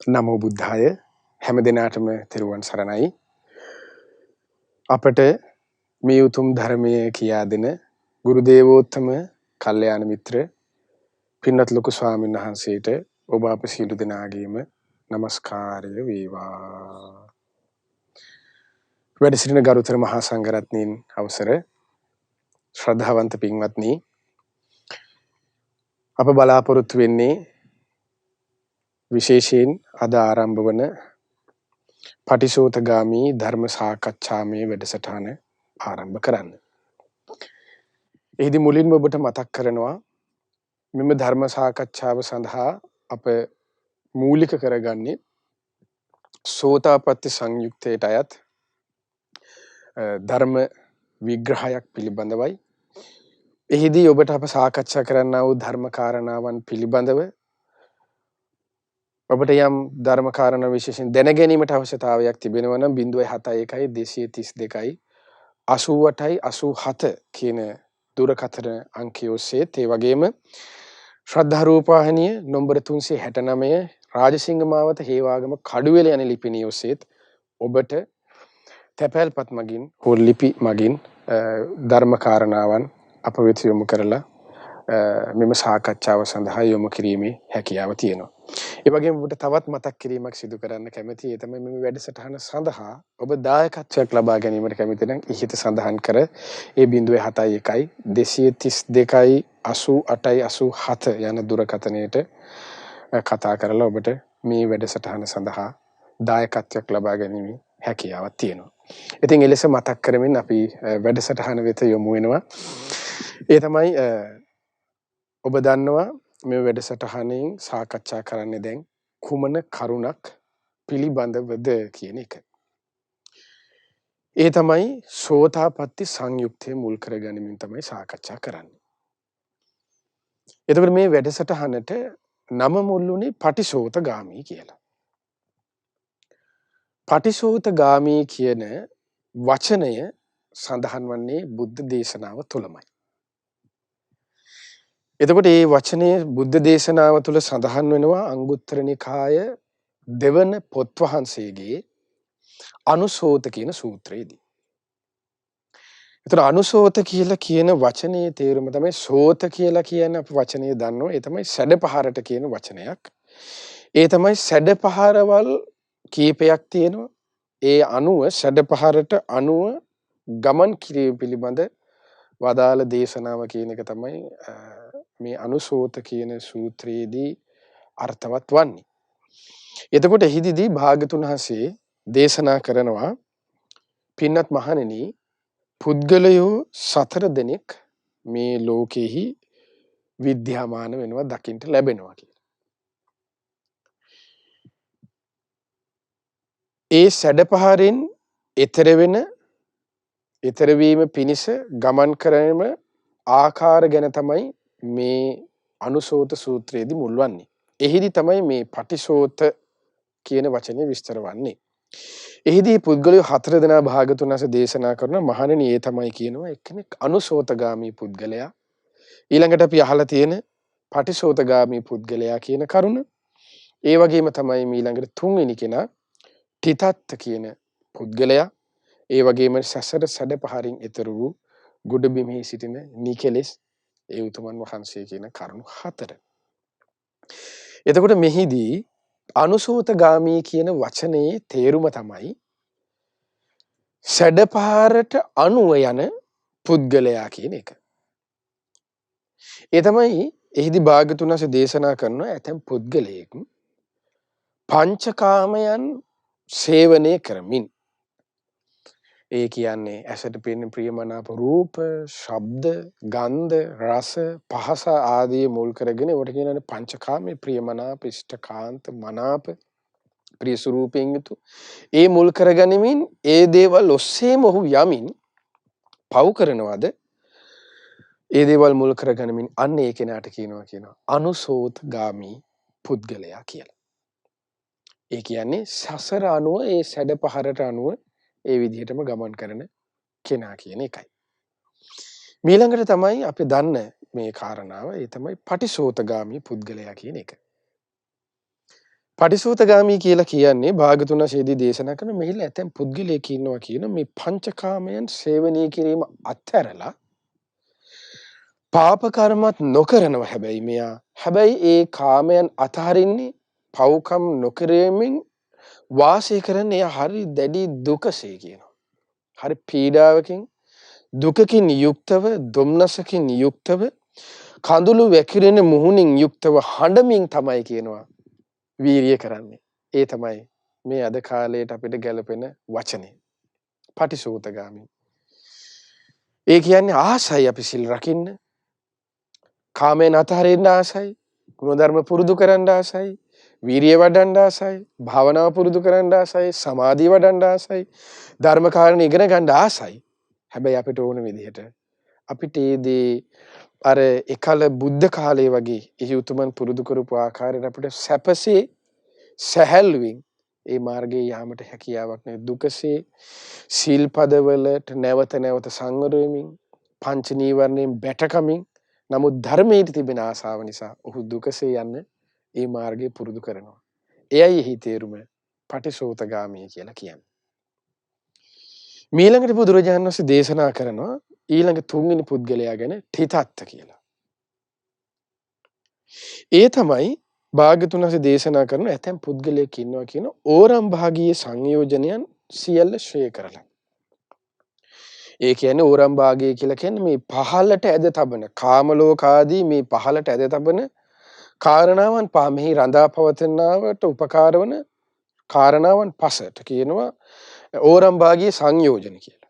නමෝ බුද්ධාය හැම දිනාටම තෙරුවන් සරණයි. අපට මේ උතුම් ධර්මයේ කියා දෙන ගුරු දේවෝත්තම කල්යාණ මිත්‍ර පින්වත් ලොකු ස්වාමීන් වහන්සේට ඔබ අප සියලු දෙනාගේම নমස්කාරය වේවා. වැඩ සිටින ගරුතර මහා සංඝරත්නයන් අවසර ශ්‍රද්ධාවන්ත පින්වත්නි, අප බලාපොරොත්තු වෙන්නේ විශේෂයෙන් අද ආරම්භ වන පටිසෝතගාමී ධර්ම සාකච්ඡාමය වැඩසටහන ආරම්භ කරන්න. එහිදී මුලින්ම ඔබට මතක් කරනවා මෙම ධර්ම සාකච්ඡාව සඳහා අප මූලික කරගන්නේ සෝතාපට්ටි සංයුක්තයට අයත් ධර්ම විග්‍රහයක් පිළිබඳවයි. එහිදී ඔබට අප සාකච්ඡා කරන්නා වූ ධර්ම කාරණාවන් පිළිබඳව ඔබට යම් ධර්ම කාරණා විශේෂයෙන් දැන ගැනීමට අවශ්‍යතාවයක් තිබෙනවා නම් 071 232 88 87 කියන දුරකථන අංකය ඔස්සේ, ඒ වගේම ශ්‍රද්ධා රූපවාහිනිය නම්බර 369 රාජසිංහ මාවත හේවාගම කඩුවෙල යන ලිපිණිය ඔස්සේත් ඔබට තැපැල්පත් මගින් හෝ ලිපි මගින් ධර්ම කාරණාවන් අප වෙත යොමු කරලා මෙම සාකච්ඡාව සඳහා යොමු කිරීමේ හැකියාව තියෙනවා. ඒ වගේම ඔබට තවත් මතක් කිරීමක් සිදු කරන්න කැමැතියි. ඒ තමයි මේ වැඩසටහන සඳහා ඔබ දායකත්වයක් ලබා ගැනීමට කැමති නම් ඉහත සඳහන් කර ඒ 071 232 88 87 යන දුරකථනයට කතා කරලා ඔබට මේ වැඩසටහන සඳහා දායකත්වයක් ලබා ගැනීමේ හැකියාවක් තියෙනවා. ඉතින් එලෙස මතක් කරමින් අපි වැඩසටහන වෙත යොමු වෙනවා. ඒ තමයි ඔබ දන්නවා මේ වැඩසටහනින් සාකච්ඡා කරන්නේ දැන් කුමන කරුණක් පිළිබඳවද කියන එක. ඒ තමයි සෝතාපට්ටි සංයුක්තය මුල් කරගනිමින් තමයි සාකච්ඡා කරන්නේ. එතකොට මේ වැඩසටහනට නම මුල්ුනේ පටිසෝතගාමී කියලා. පටිසෝතගාමී කියන වචනය සඳහන් වන්නේ බුද්ධ දේශනාව තුළමයි. එතකොට මේ වචනය බුද්ධ දේශනාව තුළ සඳහන් වෙනවා අංගුත්තර නිකාය දෙවන පොත් වහන්සේගේ අනුසෝත කියන සූත්‍රයේදී. එතකොට අනුසෝත කියලා කියන වචනේ තේරුම තමයි සෝත කියලා කියන අපි වචනේ දන්නවා. ඒ තමයි සැඩපහරට කියන වචනයක්. ඒ තමයි සැඩපහරවල් කීපයක් තියෙනවා. ඒ අනුව සැඩපහරට අනුව ගමන් කිරීම පිළිබඳ වදාළ දේශනාව කියන එක තමයි මේ අනුසෝත කියන සූත්‍රයේදී අර්ථවත් වන්නේ. එතකොට එහිදී භාග්‍යතුන් වහන්සේ දේශනා කරනවා, පින්වත් මහණෙනි, පුද්ගලයෝ 4 දෙනෙක් මේ ලෝකෙහි විද්‍යාමාන වෙනවා, දකින්න ලැබෙනවා කියලා. ඒ සැඩපහරින් ඊතර වීම පිණිස ගමන් කරන ආකාර ගැන තමයි මේ අනුසෝත සූත්‍රයේදී මුල් වන්නේ. එහිදී තමයි මේ පටිසෝත කියන වචනේ විස්තර වන්නේ. එහිදී පුද්ගලයෝ 4 දෙනා භාගතුන් වහන්සේ දේශනා කරන මහණෙනි, ඒ තමයි කියනවා එක්කෙනෙක් අනුසෝතගාමී පුද්ගලයා. ඊළඟට අපි අහලා තියෙන පටිසෝතගාමී පුද්ගලයා කියන කරුණ. ඒ වගේම තමයි ඊළඟට 3 වෙනි කෙනා තිතත්ත කියන පුද්ගලයා. ඒ වගේම සසර සැඩපහරින් ඈතර වූ ගොඩබිමෙහි සිටින නිකලෙස් ඒ උතුමන් වහන්සේ කියන කරුණු 4. එතකොට මෙහිදී අනුසෝතගාමී කියන වචනේ තේරුම තමයි සැඩපහරට අනුව යන පුද්ගලයා කියන එක. ඒ තමයි එහිදී භාග්‍යතුන් වහන්සේ දේශනා කරන ඇතැම් පුද්ගලයෙක් පංචකාමයන් සේවනය කරමින්, ඒ කියන්නේ ඇසට පෙනෙන ප්‍රියමනාප රූප, ශබ්ද, ගන්ධ, රස, පහස ආදී මුල් කරගෙන ඒවට කියනනේ පංචකාමයේ ප්‍රියමනාප, ඉෂ්ඨකාන්ත, මනාප, ප්‍රිය ස්වරූපයෙන් යුතු ඒ මුල් කරගනිමින් ඒ දේවල් ඔස්සේම ඔහු යමින් පව් කරනවාද, ඒ දේවල් මුල් කරගනිමින් අන්න ඒ කෙනාට කියනවා අනුසෝතගාමී පුද්ගලයා කියලා. ඒ කියන්නේ සසර අනුව, ඒ සැඩපහරට අනුව ඒ විදිහටම ගමන් කරන කෙනා කියන එකයි. ඊළඟට තමයි අපි දන්න මේ කාරණාව, ඒ තමයි පටිසෝතගාමී පුද්ගලයා කියන එක. පටිසෝතගාමී කියලා කියන්නේ භාගතුන් වහන්සේදී දේශනා කරන මෙහිලා ඇතැම් පුද්ගලයෙක් ඉන්නවා කියන මේ පංචකාමයන් සේවනය කිරීම අත්හැරලා පාප කර්මත් නොකරනවා හැබැයි මෙයා. හැබැයි ඒ කාමයන් අතහරින්නේ පව්කම් නොකිරීමෙන් වාසය කරන්නේ එයා හරි දැඩි දුකසේ කියනවා. හරි පීඩාවකින් දුකකින් යුක්තව දුම්නසකින් යුක්තව කඳුළු වැකිරෙන මුහුණින් යුක්තව හඬමින් තමයි කියනවා වීරිය කරන්නේ. ඒ තමයි මේ අද කාලයට අපිට ගැලපෙන වචනේ. පටිසෝතගාමී. ඒ කියන්නේ ආසයි අපි සිල් රකින්න. කාමයෙන් අතහරින්න ආසයි. ගුණධර්ම පුරුදු කරන්න ආසයි. වීරිය වඩන්න ආසයි. භාවනාව පුරුදු කරන්න ආසයි. සමාධිය වඩන්න ආසයි. ධර්ම කාරණා ඉගෙන ගන්න ආසයි. හැබැයි අපිට ඕන විදිහට අපිට ඒ දේ අර එකල බුද්ධ කාලයේ වගේ එහි උතුමන් පුරුදු කරපු ආකාරයට අපිට සැපසේ සැහැල්ලුවෙන් ඒ මාර්ගයේ යාමට හැකියාවක් නැහැ. දුකසේ සීල්පදවලට නැවත නැවත සංවර වෙමින් පංච නීවරණයෙන් බැටකමින් නමුත් ධර්මයේ තිබෙන ආසාව නිසා ඔහු දුකසේ යන්න ඒ මාර්ගය පුරුදු කරනවා. එයයි එහි තේරුම පටිසෝතගාමී කියලා කියන්නේ. ඊළඟට බුදුරජාණන් වහන්සේ දේශනා කරනවා ඊළඟ තුන්වෙනි පුද්ගලයා ගැන ඨිතත්ත කියලා. ඒ තමයි භාග්‍යතුන් වහන්සේ දේශනා කරන ඇතැම් පුද්ගලයෙක් ඉන්නවා කියන ඕරම් භාගීය සංයෝජනයන් සියල්ල ශ්‍රේය කරලා. ඒ කියන්නේ ඕරම් භාගය කියලා කියන්නේ මේ පහළට ඇද තබන කාම ලෝකාදී මේ පහළට ඇද තබන කාරණාවන් මෙහි රඳා පවතිනවට උපකාර වන කාරණාවන් පසට කියනවා ඕරම් භාගීය සංයෝජන කියලා.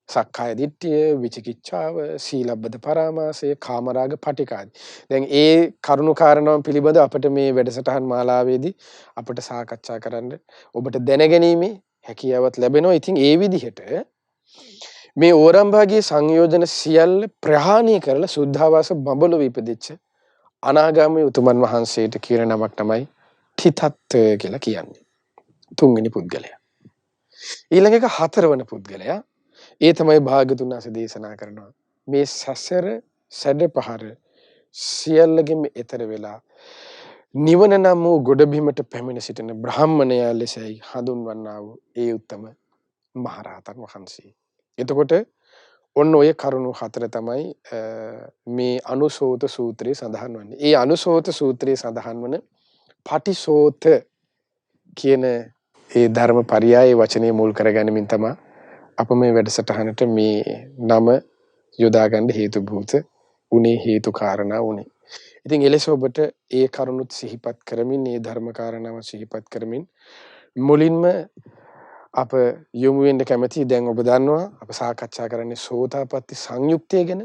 සක්කාය දිට්ඨිය, විචිකිච්ඡාව, සීලබ්බත පරාමාසය, කාමරාග පටිකාදී. දැන් ඒ කරුණු කාරණාවන් පිළිබඳ අපිට මේ වැඩසටහන් මාලාවේදී අපිට සාකච්ඡා කරන්න ඔබට දැනගැනීමේ හැකියාවක් ලැබෙනවා. ඉතින් ඒ විදිහට මේ ඕරම් භාගීය සංයෝජන සියල්ල ප්‍රහාණය කරලා සුද්ධාවාස බඹලොව ඉපදෙච්ච අනාගාමී උතුමන් වහන්සේට කියන නමක් තමයි ඨිතත්ත කියලා කියන්නේ. තුන්වෙනි පුද්ගලයා. ඊළඟ එක හතරවන පුද්ගලයා. ඒ තමයි භාග්‍යතුන් වහන්සේ දේශනා කරනවා මේ සසර සැඩ පහර සියල්ලගෙම එතර වෙලා නිවන නම් වූ ගොඩබිමට පැමිණ සිටින බ්‍රාහ්මණයා ලෙසයි හඳුන්වන්නා වූ ඒ උත්තම මහරහතන් වහන්සේ. එතකොට ඔන්න ඔය කරුණු හතර තමයි මේ අනුසෝත සූත්‍රයේ සඳහන් වන්නේ. ඒ අනුසෝත සූත්‍රයේ සඳහන් වන පටිසෝත කියන ඒ ධර්ම පරයයේ වචනේ මුල් කරගැනීමෙන් තමයි අප මේ වැඩසටහනට මේ නම යොදා ගන්න හේතුභූත උනේ හේතු කාරණා උනේ. ඉතින් එලෙස ඔබට ඒ කරුණුත් සිහිපත් කරමින් මේ ධර්ම කාරණාව සිහිපත් කරමින් මුලින්ම අප යොමු වෙන්න කැමති දැන් ඔබ දන්නවා අප සාකච්ඡා කරන්නේ සෝතාපට්ටි සංයුක්තය ගැන.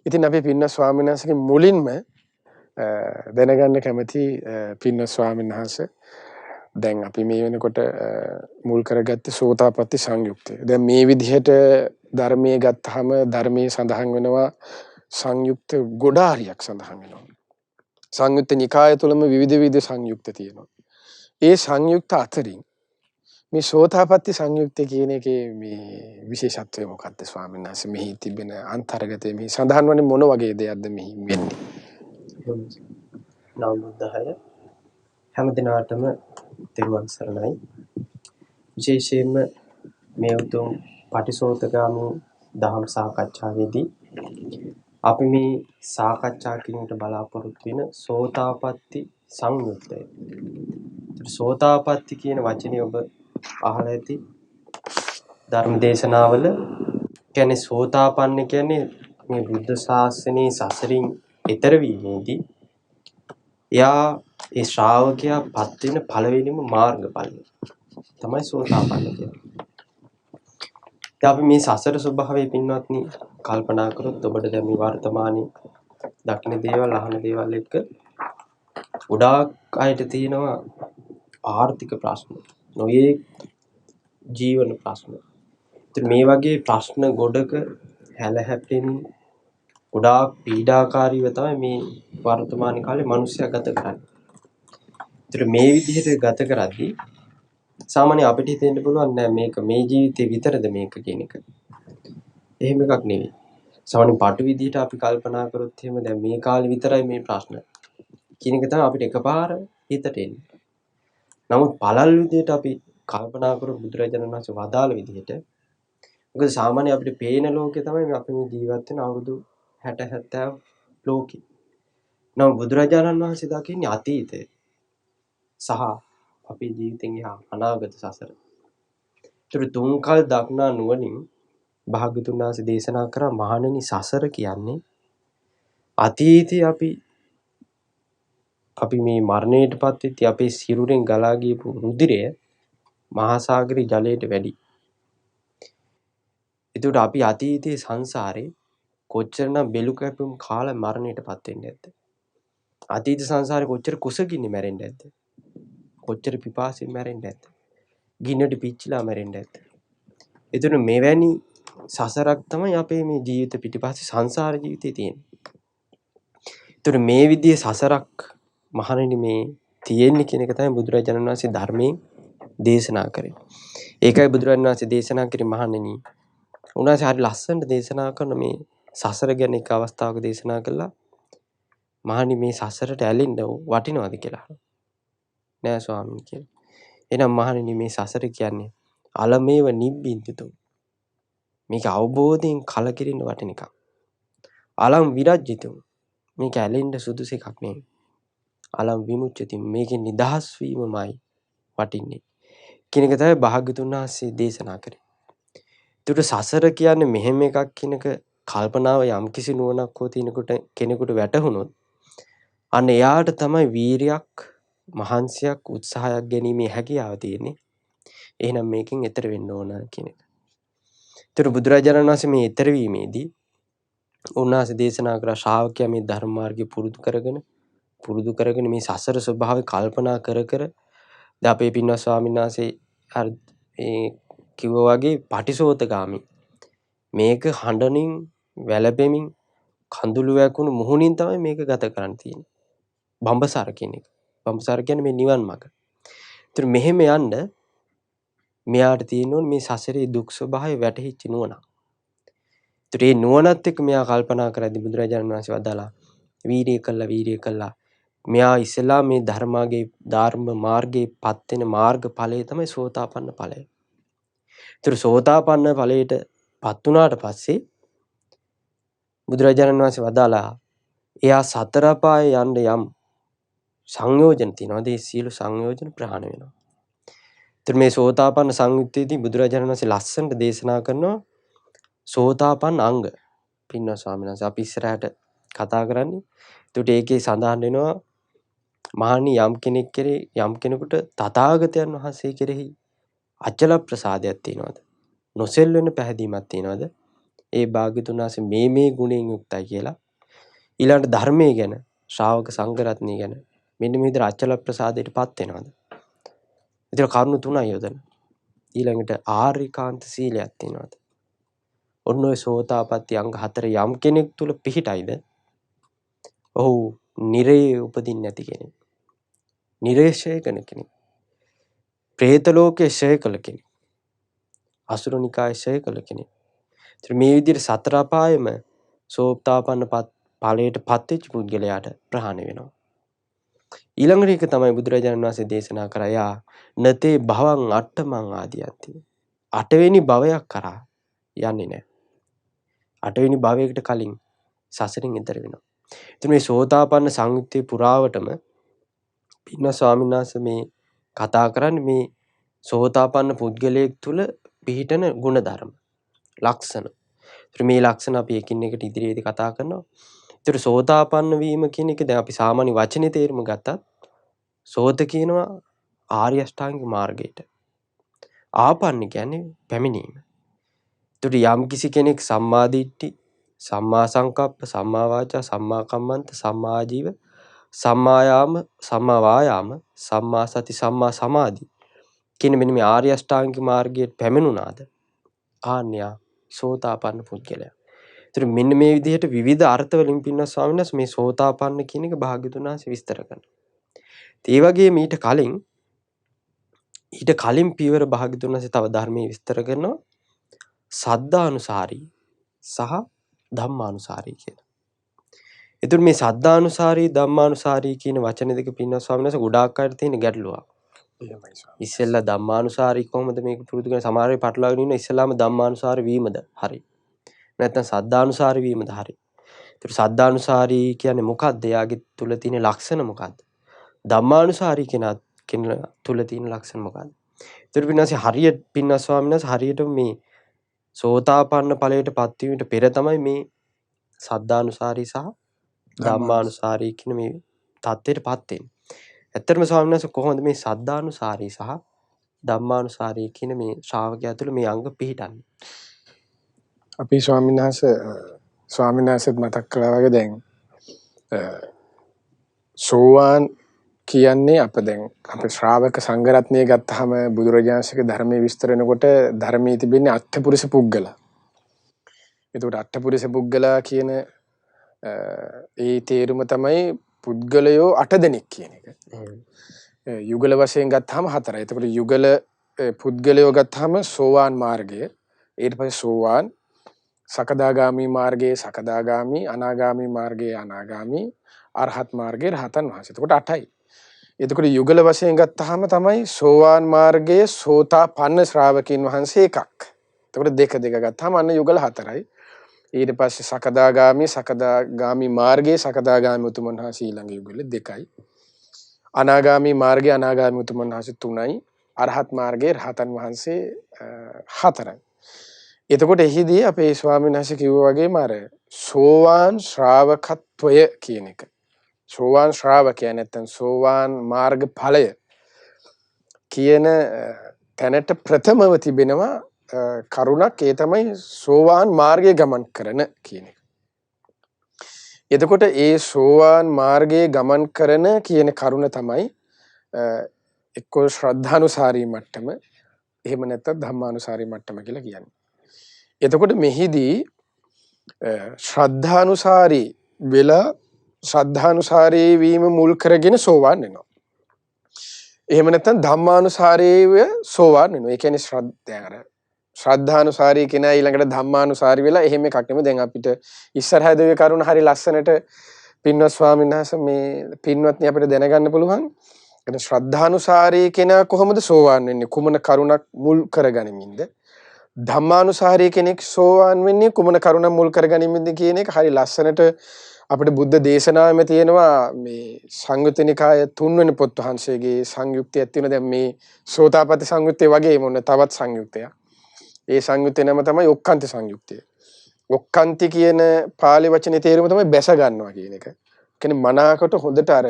ඉතින් අපි පින්න ස්වාමීන් වහන්සේගෙන් මුලින්ම දැනගන්න කැමති පින්න ස්වාමීන් වහන්සේ දැන් අපි මේ වෙනකොට මුල් කරගත්තේ සෝතාපට්ටි සංයුක්තය. දැන් මේ විදිහට ධර්මයේ ගත්තාම ධර්මයේ සඳහන් වෙනවා සංයුක්ත ගොඩාරියක් සඳහන් වෙනවා. සංයුක්ත නිකාය තුළම විවිධ සංයුක්ත තියෙනවා. ඒ සංයුක්ත අතරින් මේ සෝතාපට්ටි සංයුක්තය කියන එකේ මේ විශේෂත්වය මොකක්ද ස්වාමීන් වහන්සේ? මෙහි තිබෙන අන්තර්ගතය මෙහි සඳහන් වන්නේ මොන වගේ දෙයක්ද මෙහි වෙන්නේ? නව බුද්ධහය හැම දිනාටම තෙරුවන් සරණයි. විශේෂයෙන්ම මේ උතුම් පටිසෝතගාමී දහම් සාකච්ඡාවේදී අපි මේ සාකච්ඡා කිරීමට බලාපොරොත්තු වෙන සෝතාපට්ටි සංයුක්තය. සෝතාපට්ටි කියන වචනේ ඔබ අහලා ඇති ධර්ම දේශනාවල. කියන්නේ සෝතාපන්න කියන්නේ මේ බුද්ධ ශාසනයේ සසරින් ඈතර වීමේදී එයා ඒ ශ්‍රාවකයා පත් වෙන පළවෙනිම මාර්ගඵලය තමයි සෝතාපන්න කියන්නේ. අපි මේ සසර ස්වභාවය පින්වත්නි කල්පනා කරොත් ඔබට දැන් මේ වර්තමානයේ දකින්න දේවල් අහන දේවල් එක්ක ගොඩාක් අයට තියෙනවා ආර්ථික ප්‍රශ්න, නොයේ ජීවන ප්‍රශ්න. ඉතින් මේ වගේ ප්‍රශ්න ගොඩක හැලහැප්පෙන ගොඩාක් පීඩාකාරීව තමයි මේ වර්තමාන කාලේ මිනිස්සයා ගත කරන්නේ. ඉතින් මේ විදිහට ගත කරද්දී සාමාන්‍ය අපිට හිතෙන්න පුළුවන් නෑ මේක මේ ජීවිතේ විතරද මේක කියන එක. එහෙම එකක් නෙවෙයි. සාමාන්‍ය පාටු විදිහට අපි කල්පනා කරොත් එහෙම දැන් මේ කාලේ විතරයි මේ ප්‍රශ්න කියන එක තමයි අපිට එකපාර හිතට එන්නේ. නමුත් පළල් විදියට අපි කල්පනා කරමු බුදුරජාණන් වහන්සේ වදාළ විදිහට. මොකද සාමාන්‍ය අපිට පේන ලෝකේ තමයි අපි මේ ජීවත් වෙන අවුරුදු 60 70 ලෝකේ. නමුත් බුදුරජාණන් වහන්සේ දකින්නේ අතීතය සහ අපේ ජීවිතෙන් එහා අනාගත සසර. ඒතර තුන්කල් දක්නා නුවණින් භාග්‍යතුන් වහන්සේ දේශනා කරා මහණෙනි සසර කියන්නේ අතීතයේ අපි මේ මරණයටපත් වෙච්ච අපේ සිරුරෙන් ගලා ගියපු රුධිරය මහා සාගරේ ජලයට වැඩි. ඒකට අපි අතීතයේ සංසාරේ කොච්චරනම් බෙලු කැපුම් කාලා මරණයටපත් වෙන්නේ නැද්ද? අතීත සංසාරේ කොච්චර කුසගින්නේ මැරෙන්නේ නැද්ද? කොච්චර පිපාසයෙන් මැරෙන්නේ නැද්ද? ගින්නට පිච්චිලා මැරෙන්නේ නැද්ද? ඒතර මෙවැනි සසරක් තමයි අපේ මේ ජීවිත පිටිපස්සේ සංසාර ජීවිතේ තියෙන්නේ. ඒතර මේ විදිහේ සසරක් මහණෙනි මේ තියෙන්නේ කියන එක තමයි බුදුරජාණන් වහන්සේ ධර්මයෙන් දේශනා කරේ. ඒකයි බුදුරජාණන් වහන්සේ දේශනා කරේ මහණෙනි. උන්වහන්සේ හරි ලස්සනට දේශනා කරන මේ සසර ගැන එක අවස්ථාවක දේශනා කළා. මහණනි මේ සසරට ඇලෙන්න වටිනවද කියලා. නෑ ස්වාමීන් කියලා. එහෙනම් මහණෙනි මේ සසර කියන්නේ අලමේව නිබ්බින්දිතෝ. මේක අවබෝධයෙන් කලකිරින්න වටින එකක්. අලම් විරජ්ජිතෝ. මේක ඇලෙන්න සුදුසු එකක් නෙවෙයි. අලම් විමුච්ඡති මේකෙන් නිදහස් වීමමයි වටින්නේ. කියන එක තමයි භාග්‍යතුන් වහන්සේ දේශනා කරේ. ඒකට සසර කියන්නේ මෙහෙම එකක් කියන එක කල්පනාව යම්කිසි නුවණක් හෝ තිනකොට කෙනෙකුට වැටහුනොත් අන්න එයාට තමයි වීරියක් මහන්සියක් උත්සාහයක් ගැනීමේ හැකියාව තියෙන්නේ. එහෙනම් මේකෙන් එතර වෙන්න ඕන කියන එක. ඒතර බුදුරජාණන් වහන්සේ මේ එතර වීමේදී උන්වහන්සේ දේශනා කරා ශ්‍රාවකයා මේ ධර්ම මාර්ගය පුරුදු කරගෙන මේ සසර ස්වභාවය කල්පනා කර දැන් අපේ පින්වත් ස්වාමීන් වහන්සේ අර කිව්වා වගේ පටිසෝතගාමි මේක හඬනින් වැළපෙමින් කඳුළු වැකුණු මුහුණින් තමයි මේක ගත කරන්න තියෙන්නේ. බඹසර කියන එක. බඹසර කියන්නේ මේ නිවන් මාර්ග. ඒතර මෙහෙම යන්න මෙයාට තියෙන්න ඕනේ මේ සසරේ දුක් ස්වභාවය වැටහිච්ච නුවණ. ඒතර මේ නුවණත් එක්ක මෙයා කල්පනා කරද්දී බුදුරජාණන් වහන්සේ වදාලා වීරිය කළා මෙයා ඉස්සලා මේ ධර්ම මාර්ගයේ පත් වෙන මාර්ග ඵලය තමයි සෝතාපන්න ඵලය. ඒතර සෝතාපන්න ඵලයට පත් වුණාට පස්සේ බුදුරජාණන් වහන්සේ වදාලා එයා සතර පායේ යන්න යම් සංයෝජන තියෙනවා. ඒ සියලු සංයෝජන ප්‍රහාණය වෙනවා. ඒතර මේ සෝතාපන්න සංයුත්තේදී බුදුරජාණන් වහන්සේ ලස්සනට දේශනා කරනවා සෝතාපන්න අංග. පින්වත් ස්වාමීන් වහන්සේ අපි ඉස්සරහට කතා කරන්නේ. ඒකට ඒකේ සඳහන් වෙනවා මහණනි යම් කෙනෙකුට තථාගතයන් වහන්සේ කෙරෙහි අචල ප්‍රසාදයක් තියෙනවද? නොසෙල් වෙන පැහැදීමක් තියෙනවද? ඒ භාග්‍යතුන් වහන්සේ මේ ගුණයෙන් යුක්තයි කියලා. ඊළඟට ධර්මයේ ගැන ශ්‍රාවක සංඝ රත්නය ගැන මෙන්න මේ විදිහට අචල ප්‍රසාදයටපත් වෙනවද? ඒතර කරුණු තුනයි යොදන. ඊළඟට ආර්යකාන්ත සීලයක් තියෙනවද? ඔන්න ඔය සෝතාපට්ටි අංග 4 යම් කෙනෙක් තුල පිහිටයිද? ඔහු නිරේ උපදින්නේ නැති කෙනෙක්. නිරේශය කරන කෙනෙක්. പ്രേත ලෝකයේ ශය කළ කෙනෙක්. අසුරනිකායේ ශය කළ කෙනෙක්. ඒතර මේ විදිහට සතර අපායෙම සෝතාපන්න ඵලයට පත් වෙච්ච පුද්ගලයාට ප්‍රහාණය වෙනවා. ඊළඟට එක තමයි බුදුරජාණන් වහන්සේ දේශනා කරා නතේ භවං අට්ඨමං ආදියති. 8 වෙනි භවයක් කරා යන්නේ නැහැ. 8 වෙනි භවයකට කලින් සසරින් එතර වෙනවා. ඉතින් මේ සෝතාපන්න සංයුත්තේ පුරාවටම පින්න ස්වාමීන් වහන්සේ මේ කතා කරන්නේ මේ සෝතාපන්න පුද්ගලයෙක් තුල පිහිටන ගුණධර්ම ලක්ෂණ. ඉතින් මේ ලක්ෂණ අපි එකින් එකට ඉදිරියේදී කතා කරනවා. ඉතින් සෝතාපන්න වීම කියන එක දැන් අපි සාමාන්‍ය වචනේ තේරුම ගත්තත් සෝත කියනවා ආර්ය අෂ්ටාංගික මාර්ගයට. ආපන්න කියන්නේ පැමිණීම. ඒතට යම් කිසි කෙනෙක් සම්මා දිට්ඨි, සම්මා සංකප්ප, සම්මා වාචා, සම්මා කම්මන්ත, සම්මා ආජීව, සම්මා වායාම, සම්මා සති, සම්මා සමාධි කියන මෙන්න මේ ආර්ය අෂ්ටාංගික මාර්ගයට පැමිණුණාද? ආන්‍යා සෝතාපන්න පුද්ගලයා. ඒතර මෙන්න මේ විදිහට විවිධ අර්ථ වලින් පින්න ස්වාමීන් වහන්සේ මේ සෝතාපන්න කියන එක භාග්‍යතුන් වහන්සේ විස්තර කරනවා. ඒ වගේම ඊට කලින් පියවර භාග්‍යතුන් වහන්සේ තව ධර්මයේ විස්තර කරනවා සද්ධානුසාරී සහ ධම්මානුසාරී කියලා. ඒතර මේ සද්ධානුසාරී ධම්මානුසාරී කියන වචන දෙක පින්න ස්වාමීන් වහන්සේ ගොඩාක් අයට තියෙන ගැටලුවක්. එහෙමයි ස්වාමීන් ඉස්සෙල්ලා ධම්මානුසාරී කොහොමද මේක පුරුදු කරන්නේ? සමහර වෙලාවට පටලවාගෙන ඉන්න ඉස්සෙල්ලාම ධම්මානුසාර වීමද හරි. නැත්නම් සද්ධානුසාරී වීමද හරි. ඒතර සද්ධානුසාරී කියන්නේ මොකක්ද? එයාගේ තුල තියෙන ලක්ෂණ මොකක්ද? ධම්මානුසාරී කෙනා තුල තියෙන ලක්ෂණ මොකක්ද? ඒතර පින්නස් හරියට පින්නස් ස්වාමීන් වහන්සේ හරියට මේ සෝතාපන්න ඵලයට පත්වීමට පෙර තමයි මේ සද්ධානුසාරී සහ ධම්මානුසාරී කියන මේ தත්ත්වයට පත් වෙන්නේ. ඇත්තටම ස්වාමීන් වහන්සේ කොහොමද මේ සද්ධානුසාරී සහ ධම්මානුසාරී කියන මේ ශ්‍රාවකයා තුළ මේ අංග පිහිටන්නේ? අපි ස්වාමීන් වහන්සේත් මතක් කළා වගේ දැන් සෝවාන් කියන්නේ අප දැන් අපේ ශ්‍රාවක සංඝරත්නය ගත්තාම බුදුරජාණන්සේගේ ධර්මයේ විස්තර වෙනකොට ධර්මයේ තිබෙන්නේ අට්ඨපුරිස පුද්ගල. එතකොට අට්ඨපුරිස පුද්ගලා කියන ඒ තේරුම තමයි පුද්ගලයෝ 8 දෙනෙක් කියන එක. යුගල වශයෙන් ගත්තාම 4යි. එතකොට යුගල පුද්ගලයෝ ගත්තාම සෝවාන් මාර්ගය, ඊට පස්සේ සෝවාන්, සකදාගාමි මාර්ගයේ සකදාගාමි, අනාගාමි මාර්ගයේ අනාගාමි, අරහත් මාර්ගයේ රහතන් වහන්සේ. එතකොට 8යි. එතකොට යුගල වශයෙන් ගත්තාම තමයි සෝවාන් මාර්ගයේ සෝතාපන්න ශ්‍රාවකයන් වහන්සේ එකක්. එතකොට දෙක ගත්තාම අන්න යුගල 4යි. ඊට පස්සේ සකදාගාමි මාර්ගයේ සකදාගාමි උතුමන් වහන්සේ ඊළඟ යුගල 2යි. අනාගාමි මාර්ගයේ අනාගාමි උතුමන් වහන්සේ 3යි. අරහත් මාර්ගයේ රහතන් වහන්සේ 4යි. එතකොට එහිදී අපේ ස්වාමීන් වහන්සේ කිව්වා වගේම අර සෝවාන් ශ්‍රාවකත්වය කියන එක. සෝවාන් ශ්‍රාවකයා නැත්නම් සෝවාන් මාර්ග ඵලය කියන තැනට ප්‍රථමව තිබෙනවා කරුණක්. ඒ තමයි සෝවාන් මාර්ගයේ ගමන් කරන කියන එක. එතකොට ඒ සෝවාන් මාර්ගයේ ගමන් කරන කියන කරුණ තමයි එක්කෝ ශ්‍රද්ධානුසාරී මට්ටම, එහෙම නැත්නම් ධම්මානුසාරී මට්ටම කියලා කියන්නේ. එතකොට මෙහිදී ශ්‍රද්ධානුසාරී වෙලා ශ්‍රද්ධානුසාරී වීම මුල් කරගෙන සෝවාන් වෙනවා. එහෙම නැත්නම් ධම්මානුසාරීව සෝවාන් වෙනවා. ඒ කියන්නේ ශ්‍රද්ධානුසාරී කෙනා ඊළඟට ධම්මානුසාරී වෙලා එහෙම එකක් නෙමෙයි. දැන් අපිට ඉස්සරහ දෙවිය කරුණ හරි ලස්සනට පින්වත් ස්වාමීන් වහන්සේ මේ පින්වත්නි අපිට දැනගන්න පුළුවන්. එතන ශ්‍රද්ධානුසාරී කෙනා කොහොමද සෝවාන් වෙන්නේ? කුමන කරුණක් මුල් කරගනිමින්ද? ධම්මානුසාරී කෙනෙක් සෝවාන් වෙන්නේ කුමන කරුණක් මුල් කරගනිමින්ද කියන එක හරි ලස්සනට අපිට බුද්ධ දේශනාවෙම තියෙනවා. මේ සංයුත්ත නිකාය 3 වෙනි පොත් වහන්සේගේ සංයුක්තයක් තියෙනවා. දැන් මේ සෝතාපට්ටි සංයුත්තේ වගේ මොන තවත් සංයුක්තයක්. ඒ සංයුත්තේ නම තමයි ඔක්කාන්ති සංයුක්තය. ඔක්කාන්ති කියන පාලි වචනේ තේරුම තමයි බැස ගන්නවා කියන එක. කියන්නේ මනාකොට හොඳට අර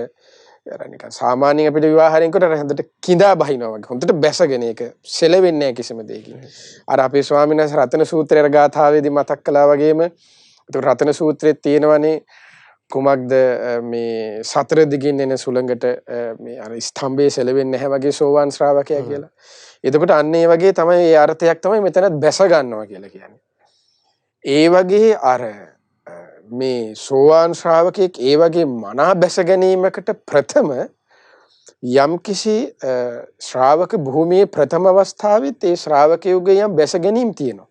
නිකන් සාමාන්‍යයෙන් අපිට විවාහයෙන් කොට හොඳට කිඳා බහිනවා වගේ. හොඳට බැසගෙන ඒක සෙලවෙන්නේ නැහැ කිසිම දෙයකින්. අර අපේ ස්වාමීන් වහන්සේ රතන සූත්‍රයේ ගාථාවේදී මතක් කළා වගේම ඒක රතන සූත්‍රයේ තියෙනවනේ කුමක්ද මේ සතර දිගින් එන සුළඟට මේ අර ස්තම්භයේ සෙලවෙන්නේ නැහැ වගේ සෝවාන් ශ්‍රාවකයා කියලා. එතකොට අන්න ඒ වගේ තමයි ඒ අර්ථයක් තමයි මෙතනත් බැස ගන්නවා කියලා කියන්නේ. ඒ වගේ අර මේ සෝවාන් ශ්‍රාවකෙක් ඒ වගේ මනා බැස ගැනීමකට ප්‍රථම යම්කිසි ශ්‍රාවක භූමියේ ප්‍රථම අවස්ථාවෙත් ඒ ශ්‍රාවකයෝගේ යම් බැස ගැනීම තියෙනවා.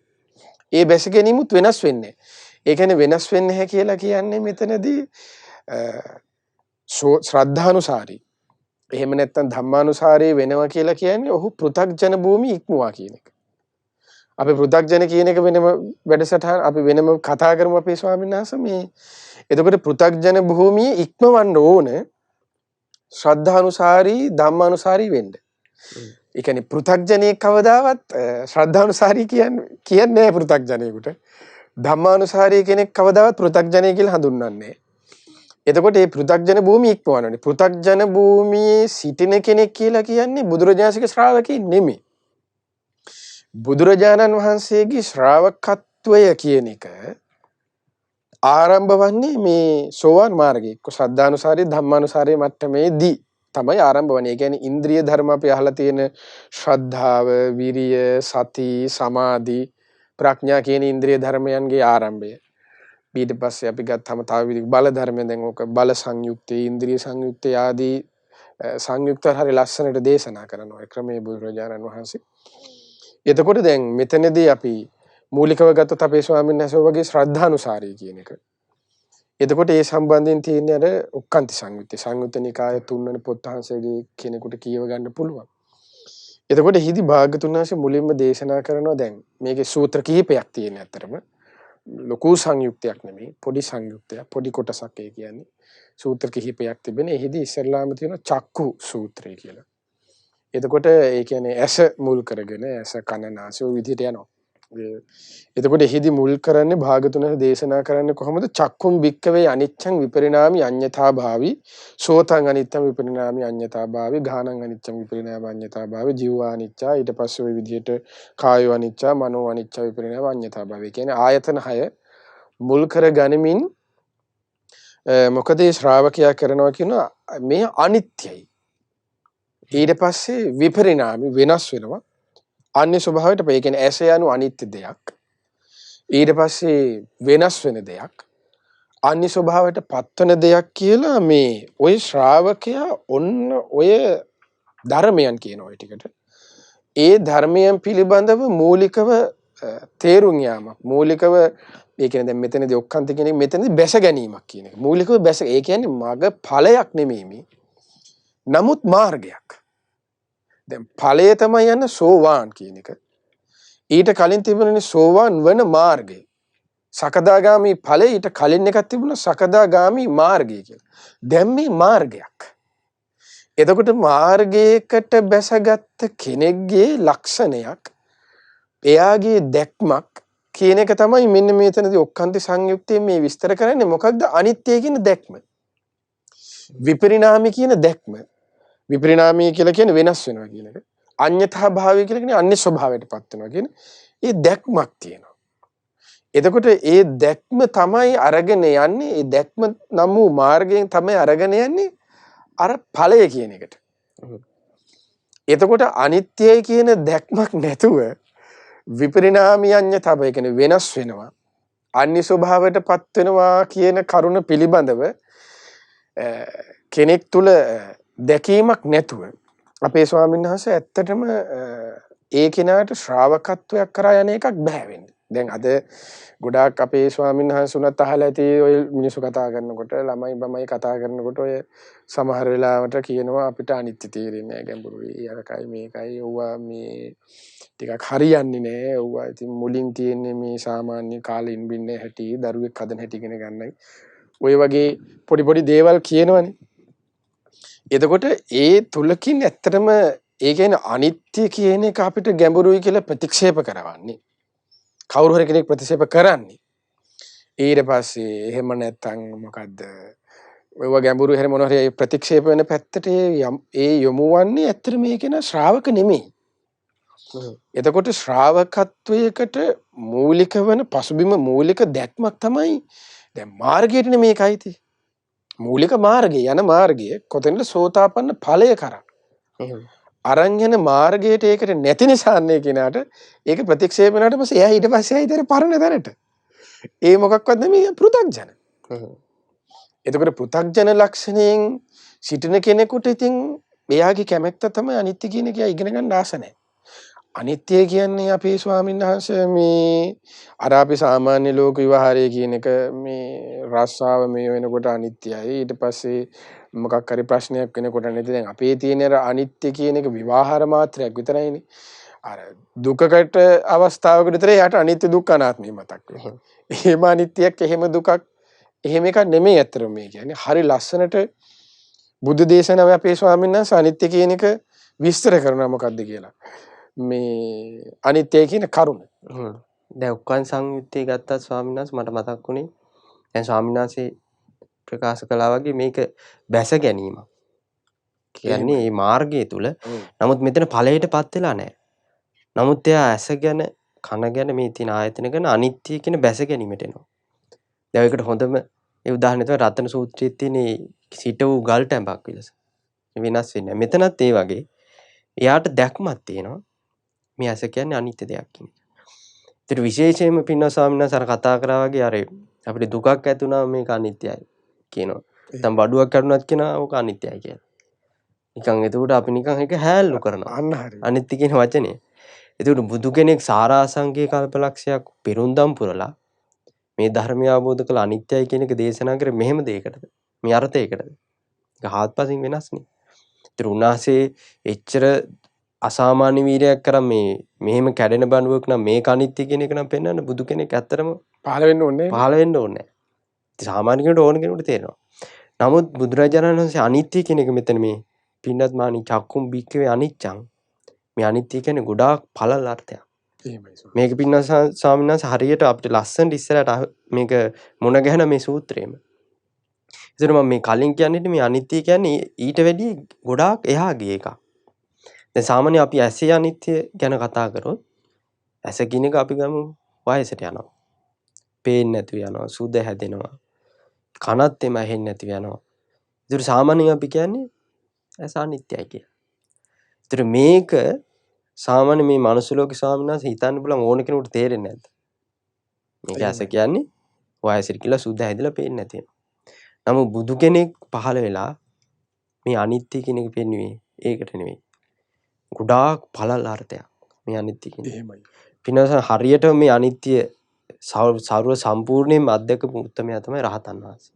ඒ බැස ගැනීමුත් වෙනස් වෙන්නේ. ඒ කියන්නේ වෙනස් වෙන්නේ නැහැ කියලා කියන්නේ මෙතනදී ශ්‍රද්ධානුසාරී. එහෙම නැත්නම් ධම්මානුසාරී වෙනවා කියලා කියන්නේ ඔහු පෘථග්ජන භූමිය ඉක්මුවා කියන එක. අපි පෘථග්ජන කියන එක වෙනම වැඩසටහන අපි වෙනම කතා කරමු අපේ ස්වාමීන් වහන්සේ මේ. එතකොට පෘථග්ජන භූමිය ඉක්මවන්න ඕන ශ්‍රද්ධානුසාරී ධම්මානුසාරී වෙන්න. ඒ කියන්නේ පෘථග්ජනයේ කවදාවත් ශ්‍රද්ධානුසාරී කියන්නේ නැහැ පෘථග්ජනයෙකුට. ධම්මානුසාරී කෙනෙක් කවදාවත් පෘථග්ජනය කියලා හඳුන්වන්නේ නැහැ. එතකොට මේ පෘථග්ජන භූමිය ඉක්මවන්නේ. පෘථග්ජන භූමියේ සිටින කෙනෙක් කියලා කියන්නේ බුදුරජාණන්සේගේ ශ්‍රාවකෙක් නෙමෙයි. බුදුරජාණන් වහන්සේගේ ශ්‍රාවකත්වය කියන එක ආරම්භ වන්නේ මේ සෝවාන් මාර්ගයේ ශ්‍රද්ධානුසාරී ධම්මානුසාරී මට්ටමේදී තමයි ආරම්භ වන්නේ. ඒ කියන්නේ ඉන්ද්‍රිය ධර්ම අපි අහලා තියෙන ශ්‍රද්ධාව, විරිය, සති, සමාධි, ප්‍රඥා කියන ඉන්ද්‍රිය ධර්මයන්ගේ ආරම්භය. ඊට පස්සේ අපි ගත්තාම තව විදිහක බල ධර්මයෙන් දැන් ඕක බල සංයුක්තේ, ඉන්ද්‍රිය සංයුක්තේ ආදී සංයුක්ත හරි ලස්සනට දේශනා කරනවා ක්‍රමයේ බුදුරජාණන් වහන්සේ. එතකොට දැන් මෙතනදී අපි මූලිකව ගත්තොත් අපේ ස්වාමීන් වහන්සේ වගේ ශ්‍රද්ධානුසාරී කියන එක. එතකොට ඒ සම්බන්ධයෙන් තියෙන අර ඔක්කාන්ති සංයුත්තේ සංයුත්ත නිකාය 3 වෙනි පොත් වහන්සේගේ කෙනෙකුට කියව ගන්න පුළුවන්. එතකොට එහිදී භාග්‍යතුන් වහන්සේ මුලින්ම දේශනා කරනවා දැන් මේකේ සූත්‍ර කිහිපයක් තියෙන අතරම ලොකු සංයුක්තයක් නෙමෙයි පොඩි සංයුක්තයක් පොඩි කොටසක් ඒ කියන්නේ සූත්‍ර කිහිපයක් තිබෙන. එහිදී ඉස්සෙල්ලාම තියෙනවා චක්කු සූත්‍රය කියලා. එතකොට ඒ කියන්නේ ඇස මුල් කරගෙන ඇස කන නාසය ඔය විදිහට යනවා. එතකොට එහිදී මුල් කරන්නේ භාගතුන දේශනා කරන්නේ කොහොමද? චක්කුම් භික්කවේ අනිච්ඡං විපරිණාමි අඤ්ඤතා භාවි සෝතං අනිච්ඡං විපරිණාමි අඤ්ඤතා භාවි ගානං අනිච්ඡං විපරිණාමි අඤ්ඤතා භාවි ජීවා අනිච්චා ඊට පස්සේ ওই විදිහට කායෝ අනිච්චා මනෝ අනිච්චා විපරිණාමි අඤ්ඤතා භාවි කියන්නේ ආයතන 6 මුල් කර ගනිමින් මොකද මේ ශ්‍රාවකයා කරනවා කියනවා මේ අනිත්‍යයි. ඊට පස්සේ විපරිණාමි වෙනස් වෙනවා. අන්‍ය ස්වභාවයට ඒ කියන්නේ ඇස යනු අනිත්‍ය දෙයක්. ඊට පස්සේ වෙනස් වෙන දෙයක්. අන්‍ය ස්වභාවයට පත්වන දෙයක් කියලා මේ ওই ශ්‍රාවකයා ඔන්න ඔය ධර්මයන් කියන ඔය ටිකට ඒ ධර්මයන් පිළිබඳව මූලිකව තේරුම් යාමක් මූලිකව ඒ කියන්නේ දැන් මෙතනදී ඔක්කාන්ත කියන එක මෙතනදී බැස ගැනීමක් කියන එක මූලිකව බැස ඒ කියන්නේ මග ඵලයක් නෙමෙයි මේ නමුත් මාර්ගයක් දැන් ඵලය තමයි යන සෝවාන් කියන එක ඊට කලින් තිබුණනේ සෝවාන් වන මාර්ගය සකදාගාමි ඵලය ඊට කලින් එකක් තිබුණා සකදාගාමි මාර්ගය කියලා දැන් මේ මාර්ගයක් එතකොට මාර්ගයකට බැසගත් කෙනෙක්ගේ ලක්ෂණයක් එයාගේ දැක්මක් කියන එක තමයි මෙන්න මේතනදී ඔක්කාන්ති සංයුක්තයේ මේ විස්තර කරන්නේ මොකක්ද අනිත්‍ය කියන දැක්ම විපරිණාමී කියන දැක්ම විපරිණාමී කියලා කියන්නේ වෙනස් වෙනවා කියන එක අඤ්ඤතා භාවය කියලා කියන්නේ අන්‍ය ස්වභාවයටපත් වෙනවා කියන ඒ දැක්මක් තියෙනවා එතකොට ඒ දැක්ම තමයි අරගෙන යන්නේ ඒ දැක්ම නම් වූ මාර්ගයෙන් තමයි අරගෙන යන්නේ අර ඵලය කියන එකට එතකොට අනිත්‍යයි කියන දැක්මක් නැතුව විපරිණාමී අඤ්ඤතා භාවය කියන්නේ වෙනස් වෙනවා අන්‍ය ස්වභාවයටපත් වෙනවා කියන කරුණ පිළිබඳව කෙනෙක් තුල දැකීමක් නැතුව අපේ ස්වාමීන් වහන්සේ ඇත්තටම ඒ කෙනාට ශ්‍රාවකත්වයක් කරා යන එකක් බෑ වෙන්නේ. දැන් අද ගොඩාක් අපේ ස්වාමීන් වහන්සේ උනත් අහලා ඇති ඔය මිනිස්සු කතා කරනකොට ළමයි බමයි කතා කරනකොට ඔය සමහර වෙලාවට කියනවා අපිට අනිත්‍ය තේරෙන්නේ නැහැ ගැඹුරුයි අරකයි මේකයි ඕවා මේ ටිකක් හරියන්නේ නැහැ. ඕවා ඉතින් මුලින් තියෙන්නේ මේ සාමාන්‍ය කාලෙන් බින්නේ හැටි දරුවෙක් හදන හැටි ඉගෙන ගන්නයි. ඔය වගේ පොඩි පොඩි දේවල් කියනවනේ. එතකොට ඒ තුලකින් ඇත්තටම ඒ කියන්නේ අනිත්‍ය කියන එක අපිට ගැඹුරුයි කියලා ප්‍රතික්ෂේප කරවන්නේ. කවුරු හරි කෙනෙක් ප්‍රතික්ෂේප කරන්නේ. ඊට පස්සේ එහෙම නැත්තම් මොකද්ද? ඔයව ගැඹුරු හැර මොනවා හරි ප්‍රතික්ෂේප වෙන පැත්තට ඒ යොමුවන්නේ ඇත්තට මේක න ශ්‍රාවක නෙමෙයි. එතකොට ශ්‍රාවකත්වයකට මූලික වෙන පසුබිම මූලික දැක්මක් තමයි දැන් මාර්ගයට මේකයි තියෙන්නේ. මූලික මාර්ගය යන මාර්ගය කොතැනද සෝතාපන්න ඵලය කරා. අරන් යන මාර්ගයට ඒකට නැති නිසාන්නේ කෙනාට ඒක ප්‍රතික්ෂේප වෙනාට පස්සේ එයා ඊට පස්සේ ආයිතර පරණ දැනට. ඒ මොකක්වත් නෙමෙයි පෘථග්ජන. එතකොට පෘථග්ජන ලක්ෂණයෙන් සිටින කෙනෙකුට ඉතින් එයාගේ කැමැත්ත තමයි අනිත්‍ය කියන එක ඉගෙන ගන්න ආස නැහැ. අනිත්‍ය කියන්නේ අපේ ස්වාමීන් වහන්සේ මේ අර අපි සාමාන්‍ය ලෝක විවහාරය කියන එක මේ රස්සාව මේ වෙනකොට අනිත්‍යයි ඊට පස්සේ මොකක් හරි ප්‍රශ්නයක් වෙනකොට නැති දැන් අපේ තියෙන අර අනිත්‍ය කියන එක විවහාර මාත්‍රයක් විතරයිනේ අර දුකකට අවස්ථාවකට විතර යට අනිත්‍ය දුක්ඛ අනාත්මය මතක් වෙනවා. එහෙම අනිත්‍යයක් එහෙම දුකක් එහෙම එකක් නෙමෙයි අතරම මේ කියන්නේ හරි ලස්සනට බුද්ධ දේශනාවේ අපේ ස්වාමීන් වහන්සේ අනිත්‍ය කියන එක විස්තර කරනවා මොකද්ද කියලා. මේ අනිත්‍ය කියන කරුණ. දැන් උක්කන් සංයුත්තේ ගත්තා ස්වාමීන් වහන්සේ මට මතක් වුණේ දැන් ස්වාමීන් වහන්සේ ප්‍රකාශ කළා වගේ මේක බැස ගැනීම. කියන්නේ මේ මාර්ගය තුල නමුත් මෙතන ඵලයටපත් වෙලා නැහැ. නමුත් එයා ඇස ගැන කන ගැන මේ තියෙන ආයතන ගැන අනිත්‍ය කියන බැස ගැනීමට එනවා. දැන් ඒකට හොඳම ඒ උදාහරණය තමයි රතන සූත්‍රයේ තියෙන සිට වූ ගල් ටැඹක් විලස. වෙනස් වෙන්නේ. මෙතනත් ඒ වගේ එයාට දැක්මක් තියෙනවා. මේ ඇස කියන්නේ අනිත්‍ය දෙයක් කියන එක. ඒතර විශේෂයෙන්ම පින්වත් ස්වාමීන් වහන්සේ අර කතා කරා වගේ අර අපිට දුකක් ඇති වුණාම මේක අනිත්‍යයි කියනවා. නැත්නම් බඩුවක් කරුණත් කියනවා ඕක අනිත්‍යයි කියලා. නිකන් එතකොට අපි නිකන් ඒක හැල්ලු කරනවා. අන්න හරි. අනිත්‍ය කියන වචනේ. එතකොට බුදු කෙනෙක් සාරාංශික කල්පලක්ෂයක් පිරුම්දම් පුරලා මේ ධර්මය අවබෝධ කළ අනිත්‍යයි කියන එක දේශනා කරේ මෙහෙම දෙයකටද? මේ අර්ථයකටද? ඒක හාත්පසින් වෙනස්නේ. ඒතර උන්වහන්සේ එච්චර අසාමාන්‍ය වීරයක් කරන් මෙහෙම කැඩෙන බණුවක් නම් මේක අනිත්‍ය කියන එක නම් පෙන්වන්න බුදු කෙනෙක් ඇත්තටම පහළ වෙන්න ඕනේ නැහැ. පහළ වෙන්න ඕනේ නැහැ. සාමාන්‍ය කෙනෙකුට ඕන කෙනෙකුට තේරෙනවා. නමුත් බුදුරජාණන් වහන්සේ අනිත්‍ය කියන එක මෙතන මේ පින්නත් මානි චක්කුම් බික්කවේ අනිච්චං. මේ අනිත්‍ය කියන්නේ ගොඩාක් පළල් අර්ථයක්. එහෙමයි ස්වාමීනි. මේක පින්නත් ස්වාමීන් වහන්සේ හරියට අපිට ලස්සනට ඉස්සරහට මේක මුණ ගැහෙන මේ සූත්‍රයේම. ඒතර මම මේ කලින් කියන්නේ මේ අනිත්‍ය කියන්නේ ඊට වැඩිය ගොඩාක් එහා ගිය එකක්. දැන් සාමාන්‍ය අපි ඇසේ අනිත්‍ය ගැන කතා කරොත් ඇස කියන එක අපි ගමු වයසට යනවා. පේන්නේ නැතුව යනවා, සුද හැදෙනවා. කනත් එම ඇහෙන්නේ නැතිව යනවා. ඒතර සාමාන්‍යයෙන් අපි කියන්නේ ඇස අනිත්‍යයි කියලා. ඒතර මේක සාමාන්‍ය මේ මනුස්ස ලෝකේ ස්වාමීන් වහන්සේ හිතන්න පුළුවන් ඕන කෙනෙකුට තේරෙන්නේ නැද්ද? මේක ඇස කියන්නේ වයසට කියලා සුද හැදෙලා පේන්නේ නැති වෙනවා. නමුත් බුදු කෙනෙක් පහළ වෙලා මේ අනිත්‍ය කියන එක පෙන්වුවේ ඒකට නෙවෙයි. ගොඩාක් පළල් අර්ථයක් මේ අනිත්‍ය කියන්නේ. එහෙමයි. පින්නස හරියට මේ අනිත්‍ය සර්ව සම්පූර්ණයෙන්ම අත්දකපු උත්තරමයා තමයි රහතන් වහන්සේ.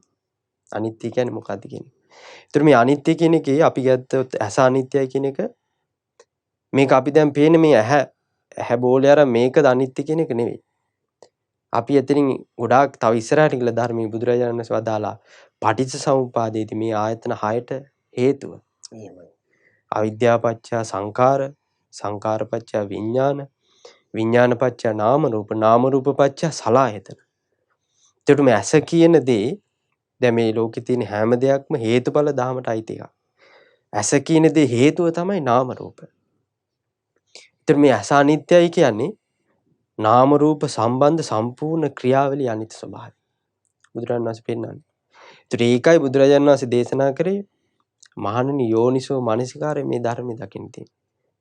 අනිත්‍ය කියන්නේ මොකක්ද කියන්නේ? ඒතර මේ අනිත්‍ය කියන එකේ අපි ගත්තොත් ඇස අනිත්‍යයි කියන එක මේක අපි දැන් පේන්නේ මේ ඇහැ බෝලේ අර මේකද අනිත්‍ය කියන එක නෙවෙයි. අපි එතනින් ගොඩාක් තව ඉස්සරහට ගිහලා ධර්මයේ බුදුරජාණන් වහන්සේ වදාලා පටිච්ච සමුප්පාදයේදී මේ ආයතන 6ට හේතුව. එහෙමයි. අවිද්‍යාව පත්‍ය සංඛාර, සංඛාර පත්‍ය විඥාන, විඥාන පත්‍ය නාම රූප, නාම රූප පත්‍ය සලආයතන. එතකොට මේ ඇස කියන දේ දැන් මේ ලෝකේ තියෙන හැම දෙයක්ම හේතුඵල ධහමට අයිති එකක්. ඇස කියන දේ හේතුව තමයි නාම රූප. එතකොට මේ ඇස අනිත්‍යයි කියන්නේ නාම රූප සම්බන්ධ සම්පූර්ණ ක්‍රියාවලිය අනිත්‍ය ස්වභාවය. බුදුරජාණන් වහන්සේ පෙන්නන්නේ. ඒතර ඒකයි බුදුරජාණන් වහන්සේ දේශනා කරේ මහණෙනි යෝනිසෝ මනසිකාරය මේ ධර්මයේ දකින්න තියෙන්නේ.